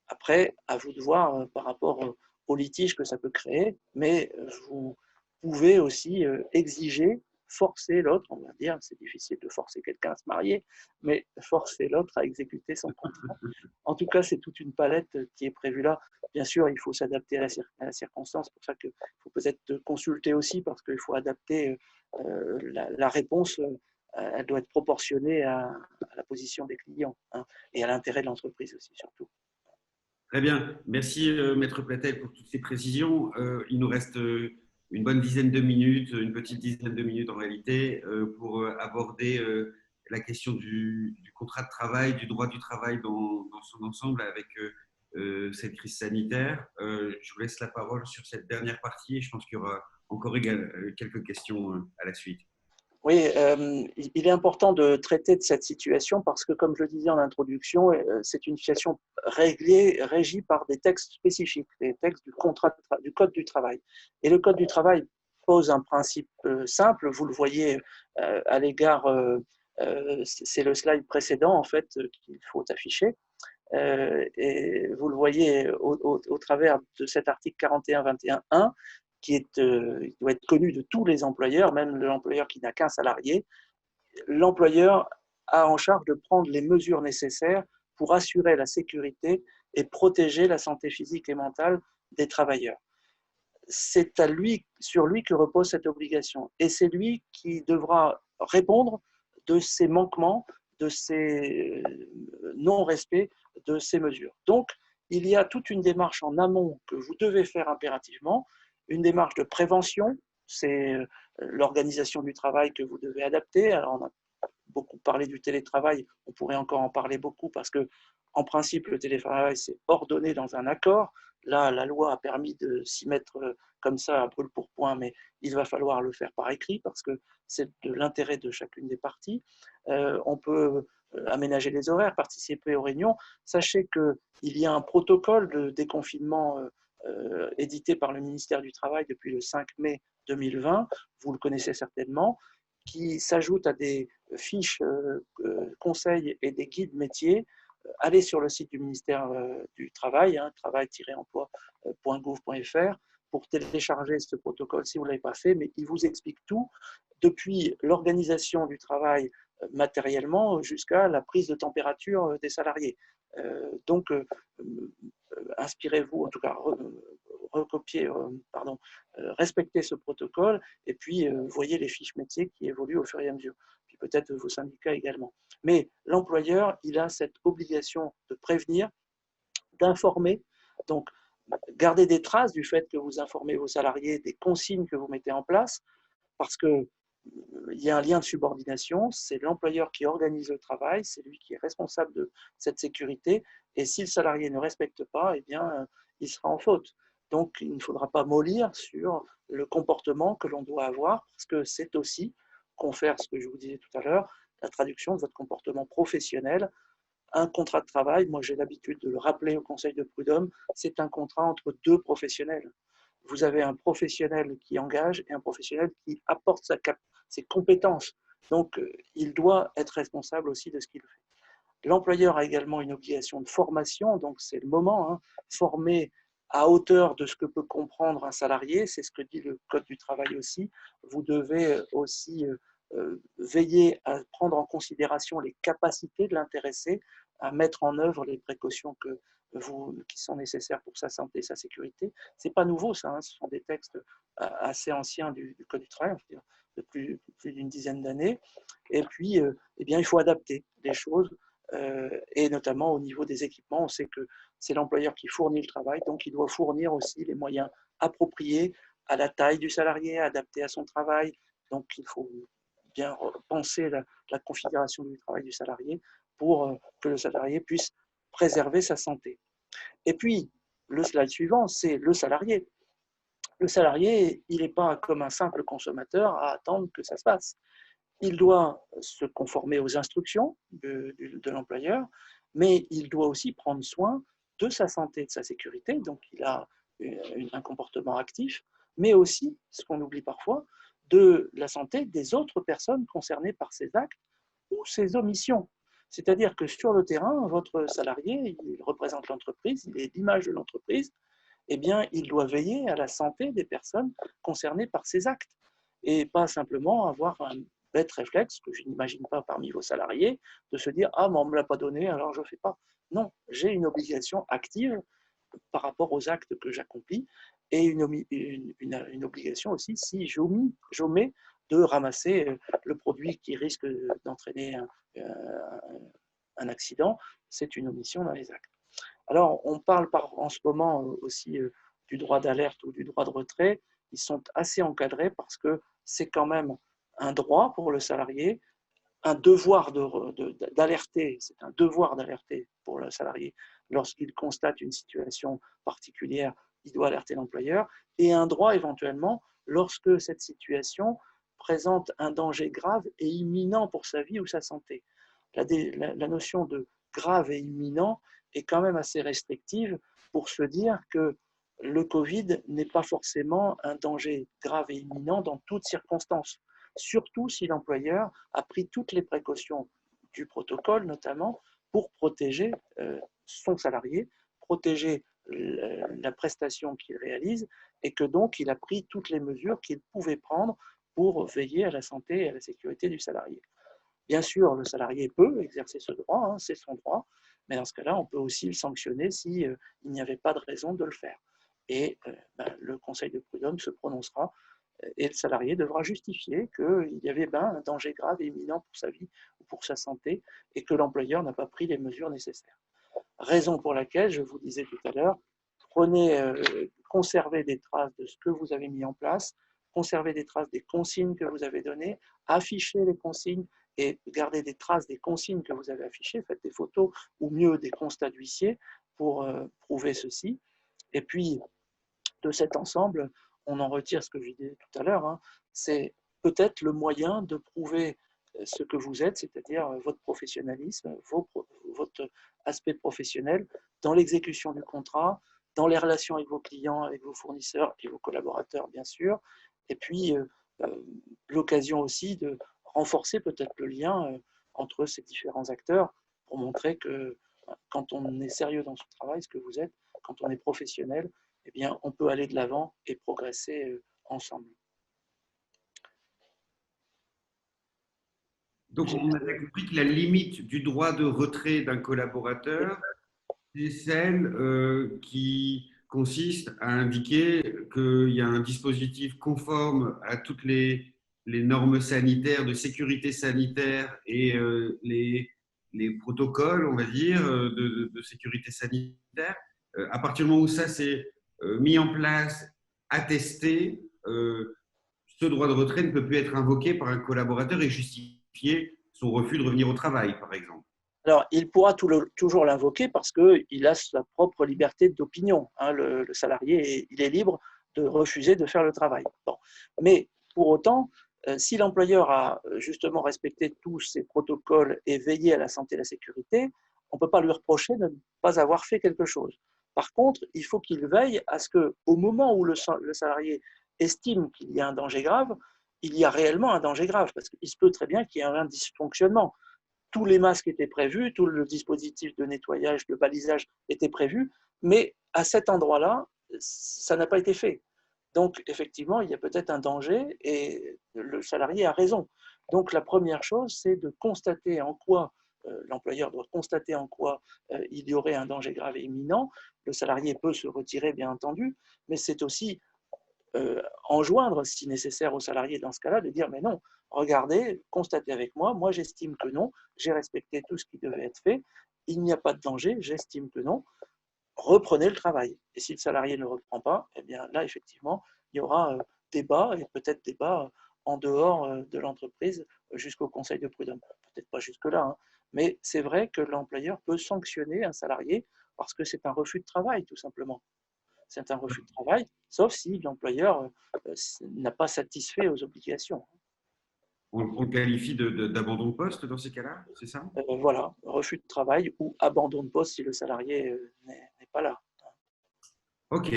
Après, à vous de voir par rapport au litige que ça peut créer, mais vous pouvez aussi exiger, forcer l'autre, on va dire, c'est difficile de forcer quelqu'un à se marier, mais forcer l'autre à exécuter son contrat. En tout cas, c'est toute une palette qui est prévue là. Bien sûr, il faut s'adapter à la circonstance, c'est pour ça qu'il faut peut-être consulter aussi, parce qu'il faut adapter la réponse, elle doit être proportionnée à la position des clients hein, et à l'intérêt de l'entreprise aussi, surtout. Très bien. Merci, Maître Platel, pour toutes ces précisions. Il nous reste une bonne dizaine de minutes, une petite dizaine de minutes en réalité, pour aborder la question du contrat de travail, du droit du travail dans son ensemble avec cette crise sanitaire. Je vous laisse la parole sur cette dernière partie et je pense qu'il y aura encore quelques questions à la suite. Oui, il est important de traiter de cette situation parce que, comme je le disais en introduction, c'est une situation régie par des textes spécifiques, les textes du Code du travail. Et le Code du travail pose un principe simple, vous le voyez à l'égard, c'est le slide précédent en fait qu'il faut afficher, et vous le voyez au travers de cet article 41-21-1, qui doit être connu de tous les employeurs, même l'employeur qui n'a qu'un salarié. L'employeur a en charge de prendre les mesures nécessaires pour assurer la sécurité et protéger la santé physique et mentale des travailleurs. C'est sur lui que repose cette obligation. Et c'est lui qui devra répondre de ces manquements, de ces non-respects de ces mesures. Donc, il y a toute une démarche en amont que vous devez faire impérativement, une démarche de prévention, c'est l'organisation du travail que vous devez adapter. Alors, on a beaucoup parlé du télétravail, on pourrait encore en parler beaucoup parce que, en principe, le télétravail, c'est ordonné dans un accord. Là, la loi a permis de s'y mettre comme ça à brûle-pourpoint, mais il va falloir le faire par écrit parce que c'est de l'intérêt de chacune des parties. On peut aménager les horaires, participer aux réunions. Sachez qu'il y a un protocole de déconfinement édité par le ministère du Travail depuis le 5 mai 2020, vous le connaissez certainement, qui s'ajoute à des fiches conseils et des guides métiers. Allez sur le site du ministère du Travail, travail-emploi.gouv.fr, pour télécharger ce protocole si vous ne l'avez pas fait, mais il vous explique tout, depuis l'organisation du travail matériellement jusqu'à la prise de température des salariés. Donc, inspirez-vous, en tout cas, respectez ce protocole et puis voyez les fiches métiers qui évoluent au fur et à mesure. Puis peut-être vos syndicats également. Mais l'employeur, il a cette obligation de prévenir, d'informer. Donc, gardez des traces du fait que vous informez vos salariés des consignes que vous mettez en place, parce que il y a un lien de subordination, c'est l'employeur qui organise le travail, c'est lui qui est responsable de cette sécurité, et si le salarié ne respecte pas, eh bien, il sera en faute. Donc, il ne faudra pas mollir sur le comportement que l'on doit avoir, parce que c'est aussi confère ce que je vous disais tout à l'heure, la traduction de votre comportement professionnel. Un contrat de travail, moi j'ai l'habitude de le rappeler au Conseil de prud'homme, c'est un contrat entre deux professionnels. Vous avez un professionnel qui engage et un professionnel qui apporte ses compétences. Donc, il doit être responsable aussi de ce qu'il fait. L'employeur a également une obligation de formation, donc c'est le moment, former à hauteur de ce que peut comprendre un salarié, c'est ce que dit le Code du travail aussi. Vous devez aussi veiller à prendre en considération les capacités de l'intéressé, à mettre en œuvre les précautions qui sont nécessaires pour sa santé et sa sécurité. Ce n'est pas nouveau ça, ce sont des textes assez anciens du Code du travail, de plus d'une dizaine d'années. Et puis, eh bien, il faut adapter les choses, et notamment au niveau des équipements. On sait que c'est l'employeur qui fournit le travail, donc il doit fournir aussi les moyens appropriés à la taille du salarié, adaptés à son travail. Donc, il faut bien penser la configuration du travail du salarié pour que le salarié puisse préserver sa santé. Et puis, le slide suivant, c'est le salarié. Le salarié, il n'est pas comme un simple consommateur à attendre que ça se passe. Il doit se conformer aux instructions de l'employeur, mais il doit aussi prendre soin de sa santé et de sa sécurité. Donc, il a un comportement actif, mais aussi, ce qu'on oublie parfois, de la santé des autres personnes concernées par ses actes ou ses omissions. C'est-à-dire que sur le terrain, votre salarié, il représente l'entreprise, il est l'image de l'entreprise, eh bien, il doit veiller à la santé des personnes concernées par ses actes et pas simplement avoir un bête réflexe, que je n'imagine pas parmi vos salariés, de se dire « Ah, mais on ne me l'a pas donné, alors je ne fais pas ». Non, j'ai une obligation active par rapport aux actes que j'accomplis et une obligation aussi si j'omets de ramasser le produit qui risque d'entraîner un accident, c'est une omission dans les actes. Alors, on parle en ce moment aussi du droit d'alerte ou du droit de retrait. Ils sont assez encadrés parce que c'est quand même un droit pour le salarié, un devoir d'alerter, c'est un devoir d'alerter pour le salarié. Lorsqu'il constate une situation particulière, il doit alerter l'employeur, et un droit éventuellement lorsque cette situation présente un danger grave et imminent pour sa vie ou sa santé. La notion de grave et imminent est quand même assez restrictive pour se dire que le Covid n'est pas forcément un danger grave et imminent dans toutes circonstances, surtout si l'employeur a pris toutes les précautions du protocole, notamment pour protéger son salarié, protéger la prestation qu'il réalise, et que donc il a pris toutes les mesures qu'il pouvait prendre pour veiller à la santé et à la sécurité du salarié. Bien sûr, le salarié peut exercer ce droit, c'est son droit, mais dans ce cas-là, on peut aussi le sanctionner s'il n'y avait pas de raison de le faire. Et le Conseil de prud'homme se prononcera et le salarié devra justifier qu'il y avait un danger grave et imminent pour sa vie ou pour sa santé et que l'employeur n'a pas pris les mesures nécessaires. Raison pour laquelle, je vous disais tout à l'heure, conservez des traces de ce que vous avez mis en place, conservez des traces des consignes que vous avez données, affichez les consignes et gardez des traces des consignes que vous avez affichées, faites des photos ou mieux des constats d'huissier pour prouver ceci. Et puis, de cet ensemble, on en retire ce que je disais tout à l'heure, hein, c'est peut-être le moyen de prouver ce que vous êtes, c'est-à-dire votre professionnalisme, votre aspect professionnel dans l'exécution du contrat, dans les relations avec vos clients, avec vos fournisseurs et vos collaborateurs, bien sûr, et puis l'occasion aussi de renforcer peut-être le lien entre ces différents acteurs pour montrer que quand on est sérieux dans son travail, ce que vous êtes, quand on est professionnel, eh bien, on peut aller de l'avant et progresser ensemble. Donc, on a bien compris que la limite du droit de retrait d'un collaborateur, c'est celle qui consiste à indiquer qu'il y a un dispositif conforme à toutes les normes sanitaires, de sécurité sanitaire et les protocoles, on va dire, de sécurité sanitaire. À partir du moment où ça c'est mis en place, attesté, ce droit de retrait ne peut plus être invoqué par un collaborateur et justifier son refus de revenir au travail, par exemple. Alors, il pourra toujours l'invoquer parce qu'il a sa propre liberté d'opinion. Hein, le salarié, il est libre de refuser de faire le travail. Bon. Mais pour autant, si l'employeur a justement respecté tous ces protocoles et veillé à la santé et la sécurité, on ne peut pas lui reprocher de ne pas avoir fait quelque chose. Par contre, il faut qu'il veille à ce qu'au moment où le salarié estime qu'il y a un danger grave, il y a réellement un danger grave, parce qu'il se peut très bien qu'il y ait un dysfonctionnement. Tous les masques étaient prévus, tout le dispositif de nettoyage, de balisage était prévu, mais à cet endroit-là, ça n'a pas été fait. Donc, effectivement, il y a peut-être un danger et le salarié a raison. Donc, la première chose, c'est de constater en quoi, l'employeur doit constater en quoi il y aurait un danger grave et imminent. Le salarié peut se retirer, bien entendu, mais c'est aussi enjoindre, si nécessaire, aux salariés dans ce cas-là, de dire mais non, regardez, constatez avec moi, moi j'estime que non, j'ai respecté tout ce qui devait être fait, il n'y a pas de danger, j'estime que non, reprenez le travail. Et si le salarié ne le reprend pas, eh bien là, effectivement, il y aura débat et peut-être débat en dehors de l'entreprise jusqu'au conseil de prud'homme. Peut-être pas jusque-là, hein, mais c'est vrai que l'employeur peut sanctionner un salarié parce que c'est un refus de travail, tout simplement. C'est un refus de travail, sauf si l'employeur n'a pas satisfait aux obligations. On qualifie d'abandon de poste dans ces cas-là, c'est ça? Voilà, refus de travail ou abandon de poste si le salarié n'est pas là. Ok,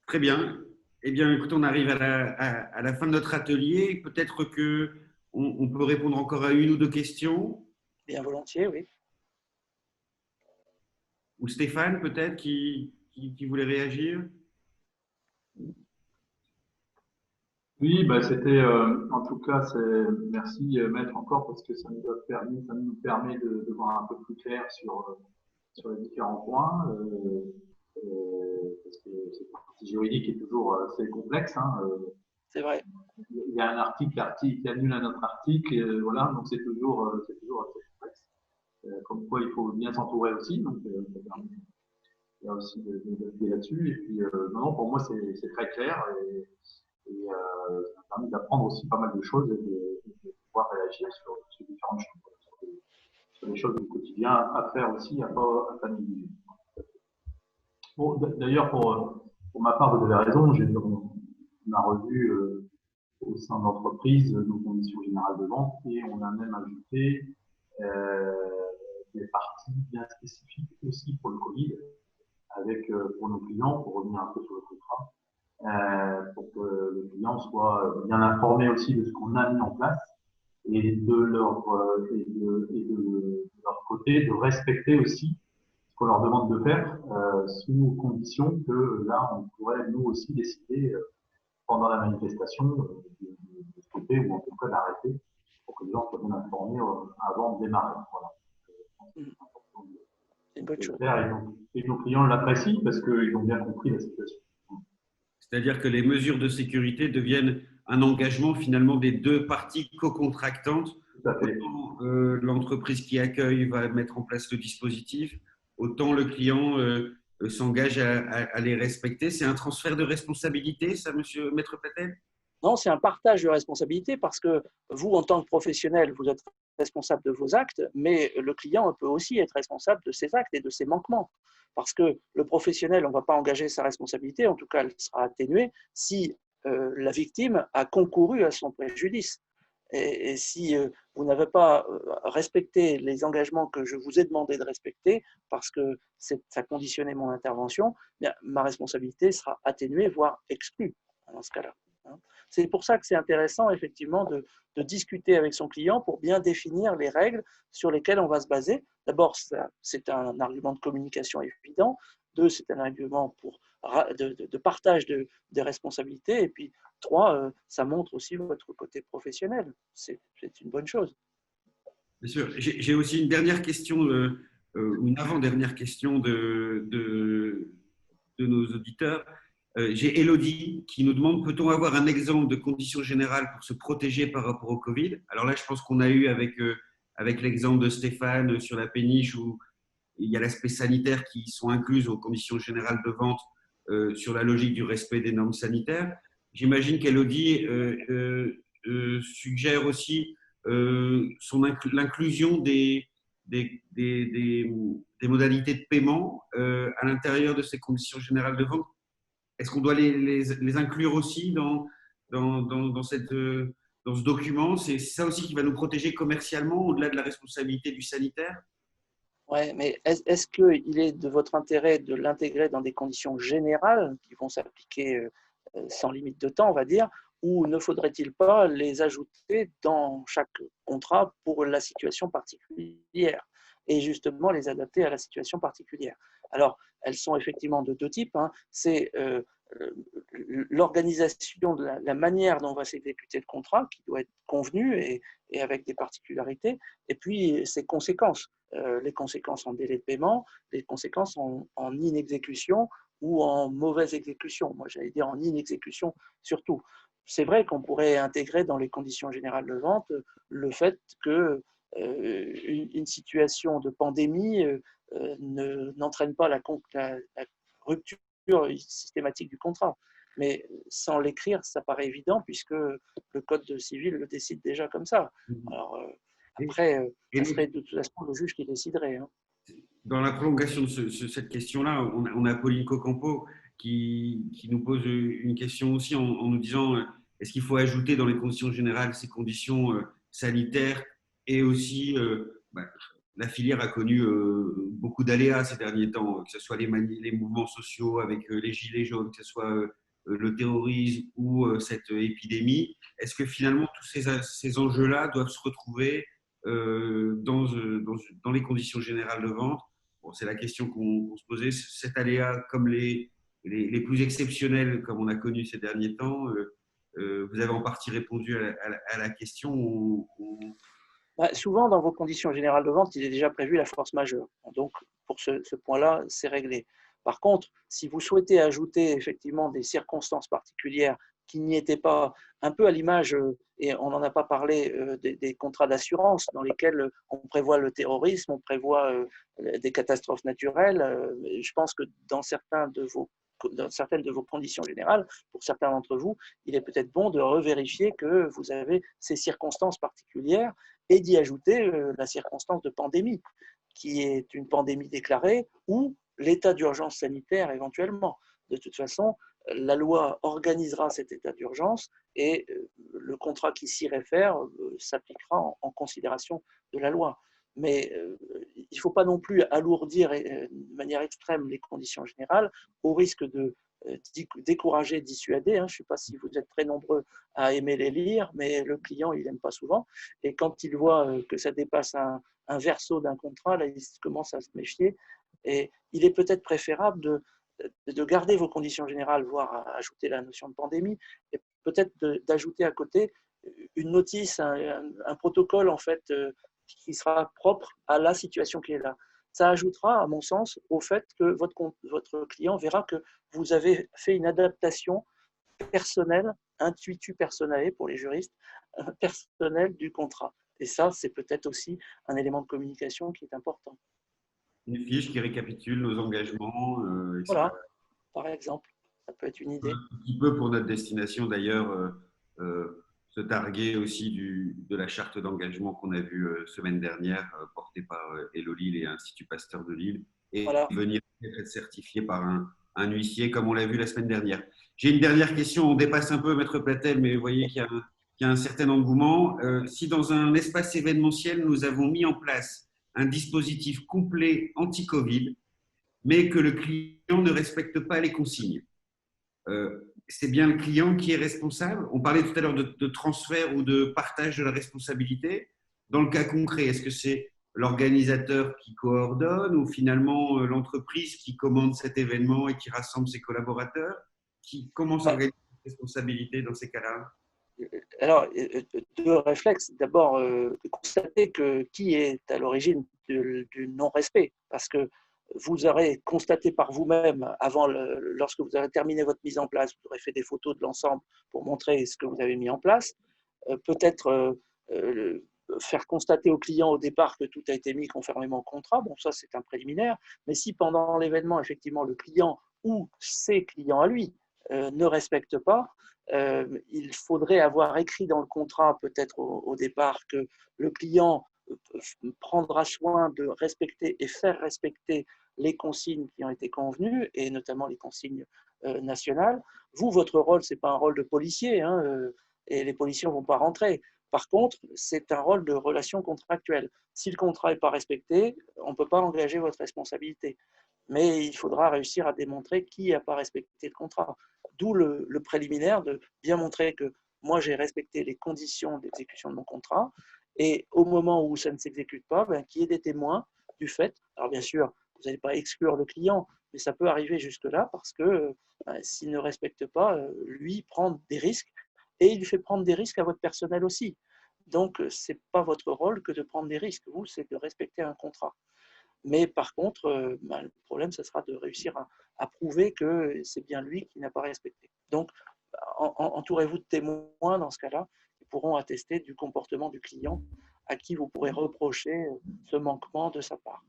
très bien. Eh bien, écoute, on arrive à la fin de notre atelier. Peut-être qu'on peut répondre encore à une ou deux questions. Bien volontiers, oui. Ou Stéphane, peut-être, qui voulait réagir. Oui, bah c'était en tout cas, merci Maître encore parce que ça nous permet de voir un peu plus clair sur les différents points. Parce que cette partie juridique est toujours assez complexe. Hein, c'est vrai. Il y a un article qui annule un autre article, et, voilà, donc c'est toujours assez complexe. Comme quoi, il faut bien s'entourer aussi. Donc, il y a aussi des là-dessus. Et puis, non, pour moi, c'est très clair. Et ça m'a permis d'apprendre aussi pas mal de choses et de pouvoir réagir sur différentes choses, sur des choses du quotidien à faire aussi, à pas négliger. Bon, d'ailleurs, pour ma part, vous avez raison, on a revu au sein de l'entreprise nos conditions générales de vente et on a même ajouté des parties bien spécifiques aussi pour le Covid, avec pour nos clients, pour revenir un peu sur le contrat. Pour que le client soit bien informé aussi de ce qu'on a mis en place et de leur côté de respecter aussi ce qu'on leur demande de faire sous condition que là on pourrait nous aussi décider pendant la manifestation de stopper ou en tout cas d'arrêter pour que les gens soient bien informés avant de démarrer. Voilà. C'est une bonne chose. Et nos clients l'apprécient parce qu'ils ont bien compris la situation. C'est-à-dire que les mesures de sécurité deviennent un engagement finalement des deux parties co-contractantes. L'entreprise qui accueille va mettre en place le dispositif, autant le client s'engage à les respecter. C'est un transfert de responsabilité, ça, monsieur Maître Platel? Non, c'est un partage de responsabilité parce que vous, en tant que professionnel, vous êtes responsable de vos actes, mais le client peut aussi être responsable de ses actes et de ses manquements. Parce que le professionnel, on ne va pas engager sa responsabilité, en tout cas, elle sera atténuée si la victime a concouru à son préjudice. Et si vous n'avez pas respecté les engagements que je vous ai demandé de respecter, parce que ça conditionnait mon intervention, bien, ma responsabilité sera atténuée, voire exclue dans ce cas-là. C'est pour ça que c'est intéressant, effectivement, de discuter avec son client pour bien définir les règles sur lesquelles on va se baser. D'abord, c'est un argument de communication évident. Deux, c'est un argument de partage des responsabilités. Et puis, trois, ça montre aussi votre côté professionnel. C'est une bonne chose. Bien sûr. J'ai aussi une dernière question, ou une avant-dernière question de nos auditeurs. J'ai Elodie qui nous demande, peut-on avoir un exemple de conditions générales pour se protéger par rapport au Covid? Alors là, je pense qu'on a eu avec l'exemple de Stéphane sur la péniche où il y a l'aspect sanitaire qui sont incluses aux conditions générales de vente sur la logique du respect des normes sanitaires. J'imagine qu'Elodie suggère aussi l'inclusion des modalités de paiement à l'intérieur de ces conditions générales de vente. Est-ce qu'on doit les inclure aussi dans ce document? C'est ça aussi qui va nous protéger commercialement au-delà de la responsabilité du sanitaire? Ouais, mais est-ce qu'il est de votre intérêt de l'intégrer dans des conditions générales qui vont s'appliquer sans limite de temps, on va dire, ou ne faudrait-il pas les ajouter dans chaque contrat pour la situation particulière et justement les adapter à la situation particulière? Alors, elles sont effectivement de deux types. C'est l'organisation de la manière dont va s'exécuter le contrat qui doit être convenue et avec des particularités, et puis ses conséquences. Les conséquences en délai de paiement, les conséquences en inexécution ou en mauvaise exécution. Moi, j'allais dire en inexécution surtout. C'est vrai qu'on pourrait intégrer dans les conditions générales de vente le fait que une situation de pandémie n'entraîne pas la rupture systématique du contrat. Mais sans l'écrire, ça paraît évident puisque le Code civil le décide déjà comme ça. Alors, après, ça serait de toute façon le juge qui déciderait. Dans la prolongation de cette question-là, on a Pauline Cocampo qui nous pose une question aussi en nous disant est-ce qu'il faut ajouter dans les conditions générales ces conditions sanitaires et aussi la filière a connu beaucoup d'aléas ces derniers temps, que ce soit les mouvements sociaux avec les gilets jaunes, que ce soit le terrorisme ou cette épidémie. Est-ce que finalement tous ces enjeux-là doivent se retrouver dans les conditions générales de vente? Bon, c'est la question qu'on se posait. Cet aléa, comme les plus exceptionnels, comme on a connu ces derniers temps, vous avez en partie répondu à la question. Souvent, dans vos conditions générales de vente, il est déjà prévu la force majeure. Donc, pour ce point-là, c'est réglé. Par contre, si vous souhaitez ajouter effectivement des circonstances particulières qui n'y étaient pas, un peu à l'image, et on n'en a pas parlé, des contrats d'assurance dans lesquels on prévoit le terrorisme, on prévoit des catastrophes naturelles. Je pense que dans certaines de vos conditions générales, pour certains d'entre vous, il est peut-être bon de revérifier que vous avez ces circonstances particulières et d'y ajouter la circonstance de pandémie, qui est une pandémie déclarée ou l'état d'urgence sanitaire éventuellement. De toute façon, la loi organisera cet état d'urgence et le contrat qui s'y réfère s'appliquera en considération de la loi. Mais il ne faut pas non plus alourdir de manière extrême les conditions générales au risque de décourager, dissuader. Je ne sais pas si vous êtes très nombreux à aimer les lire, mais le client, il n'aime pas souvent. Et quand il voit que ça dépasse un verso d'un contrat, là, il commence à se méfier. Et il est peut-être préférable de garder vos conditions générales, voire ajouter la notion de pandémie, et peut-être d'ajouter à côté une notice, un protocole en fait qui sera propre à la situation qui est là. Ça ajoutera, à mon sens, au fait que votre client verra que vous avez fait une adaptation personnelle, intuitu personae pour les juristes, personnelle du contrat. Et ça, c'est peut-être aussi un élément de communication qui est important. Une fiche qui récapitule nos engagements, etc. Voilà, par exemple, ça peut être une idée. Un petit peu pour notre destination d'ailleurs, se targuer aussi de la charte d'engagement qu'on a vue semaine dernière, portée par Hello Lille et Institut Pasteur de Lille, et Voilà. venir être certifié par un huissier comme on l'a vu la semaine dernière. J'ai une dernière question, on dépasse un peu, Maître Platel, mais vous voyez qu'il y a un certain engouement. Si dans un espace événementiel, nous avons mis en place un dispositif complet anti-Covid, mais que le client ne respecte pas les consignes, c'est bien le client qui est responsable. On parlait tout à l'heure de transfert ou de partage de la responsabilité. Dans le cas concret, est-ce que c'est l'organisateur qui coordonne ou finalement l'entreprise qui commande cet événement et qui rassemble ses collaborateurs? Comment Bah, s'organise la responsabilité dans ces cas-là? alors, deux réflexes. D'abord, de constater qui est à l'origine du non-respect. Parce que vous aurez constaté par vous-même, lorsque vous avez terminé votre mise en place, vous aurez fait des photos de l'ensemble pour montrer ce que vous avez mis en place. Peut-être faire constater au client au départ que tout a été mis conformément au contrat. Bon, ça, c'est un préliminaire. Mais si pendant l'événement, effectivement, le client ou ses clients à lui ne respectent pas, il faudrait avoir écrit dans le contrat, peut-être au départ, que le client prendra soin de respecter et faire respecter les consignes qui ont été convenues, et notamment les consignes nationales. Vous, votre rôle, ce n'est pas un rôle de policier, hein, et les policiers ne vont pas rentrer. Par contre, c'est un rôle de relation contractuelle. Si le contrat n'est pas respecté, on ne peut pas engager votre responsabilité. Mais il faudra réussir à démontrer qui n'a pas respecté le contrat. D'où le préliminaire de bien montrer que moi, j'ai respecté les conditions d'exécution de mon contrat. Et au moment où ça ne s'exécute pas, qu'il y ait des témoins du fait. Alors bien sûr, vous n'allez pas exclure le client, mais ça peut arriver jusque-là parce que s'il ne respecte pas, lui prend des risques et il fait prendre des risques à votre personnel aussi. Donc, ce n'est pas votre rôle que de prendre des risques. Vous, c'est de respecter un contrat. Mais par contre, le problème, ce sera de réussir à prouver que c'est bien lui qui n'a pas respecté. Donc, entourez-vous de témoins dans ce cas-là qui pourront attester du comportement du client à qui vous pourrez reprocher ce manquement de sa part.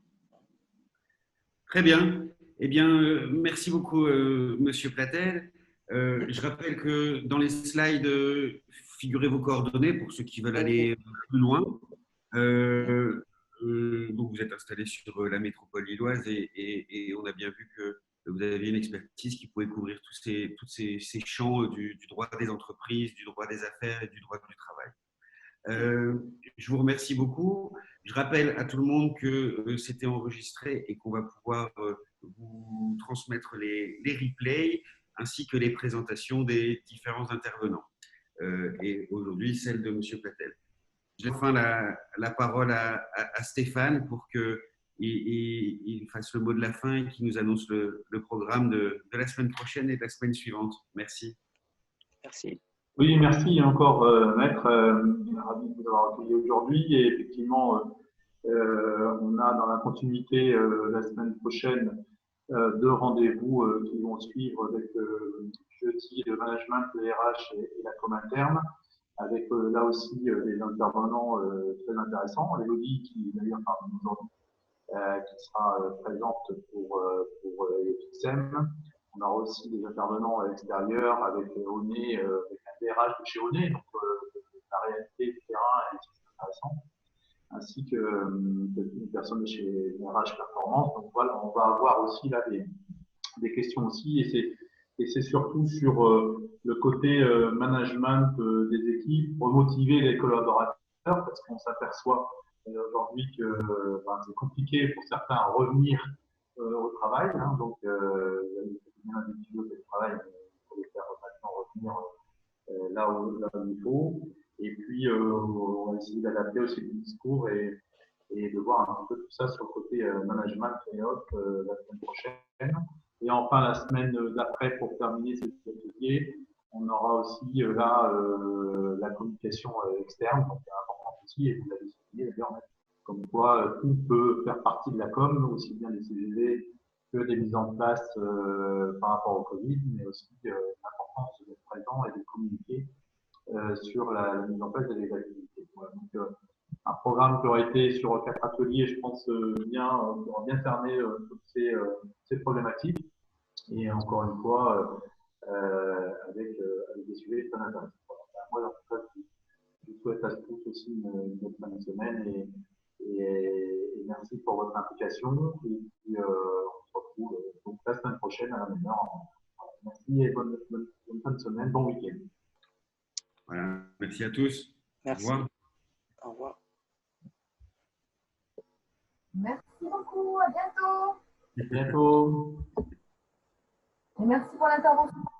Très bien. Eh bien, merci beaucoup, Monsieur Platel. Je rappelle que dans les slides, figurez vos coordonnées pour ceux qui veulent Oui, aller plus loin. Donc, vous êtes installé sur la métropole lilloise et on a bien vu que vous aviez une expertise qui pouvait couvrir tous ces champs du droit des entreprises, du droit des affaires et du droit du travail. Je vous remercie beaucoup. Je rappelle à tout le monde que c'était enregistré et qu'on va pouvoir vous transmettre les replays ainsi que les présentations des différents intervenants. Et aujourd'hui, celle de M. Platel. Je laisse enfin la parole à Stéphane pour qu'il fasse le mot de la fin et qu'il nous annonce le programme de la semaine prochaine et de la semaine suivante. Merci. merci. Oui, merci encore, Maître. Ravi de vous avoir accueilli aujourd'hui. Et effectivement, on a dans la continuité la semaine prochaine deux rendez-vous qui vont suivre avec jeudi le management, le RH et la com interne, avec là aussi des intervenants très intéressants. Elodie, qui d'ailleurs parmi nous aujourd'hui, qui sera présente pour FXM. On aura aussi des intervenants extérieurs avec ONE, avec un DRH de chez ONE, donc la réalité du terrain est intéressante, ainsi qu'une personne de chez DRH Performance. Donc voilà, on va avoir aussi là des questions aussi, et c'est surtout sur le côté management des équipes, remotiver les collaborateurs, parce qu'on s'aperçoit aujourd'hui que c'est compliqué pour certains à revenir au travail. Hein, donc, il y a des bien habitués au télétravail, mais il faut les faire maintenant revenir là où il faut. Et puis, on va essayer d'adapter aussi le discours et de voir un petit peu tout ça sur le côté management et autres la semaine prochaine. Et enfin, la semaine d'après, pour terminer cet atelier, on aura aussi là la communication externe, donc c'est important aussi, et vous l'avez souligné d'ailleurs, comme quoi tout peut faire partie de la com, aussi bien des CGV que des mises en place par rapport au Covid, mais aussi l'importance d'être présent et de communiquer sur la mise en place des activités. Voilà, donc, un programme qui aura été sur 4 ateliers, je pense, bien, qui aura bien cerné toutes ces problématiques. Et encore une fois, avec des sujets très intéressants. Moi, en tout cas, je souhaite à tous aussi une bonne fin de semaine et merci pour votre implication. Et puis, on se retrouve donc la semaine prochaine à la même heure. Merci et bonne fin de semaine, bon week-end. Voilà. Merci à tous. Merci. Au revoir. Au revoir. Merci beaucoup, à bientôt. À bientôt. Et merci pour l'intervention.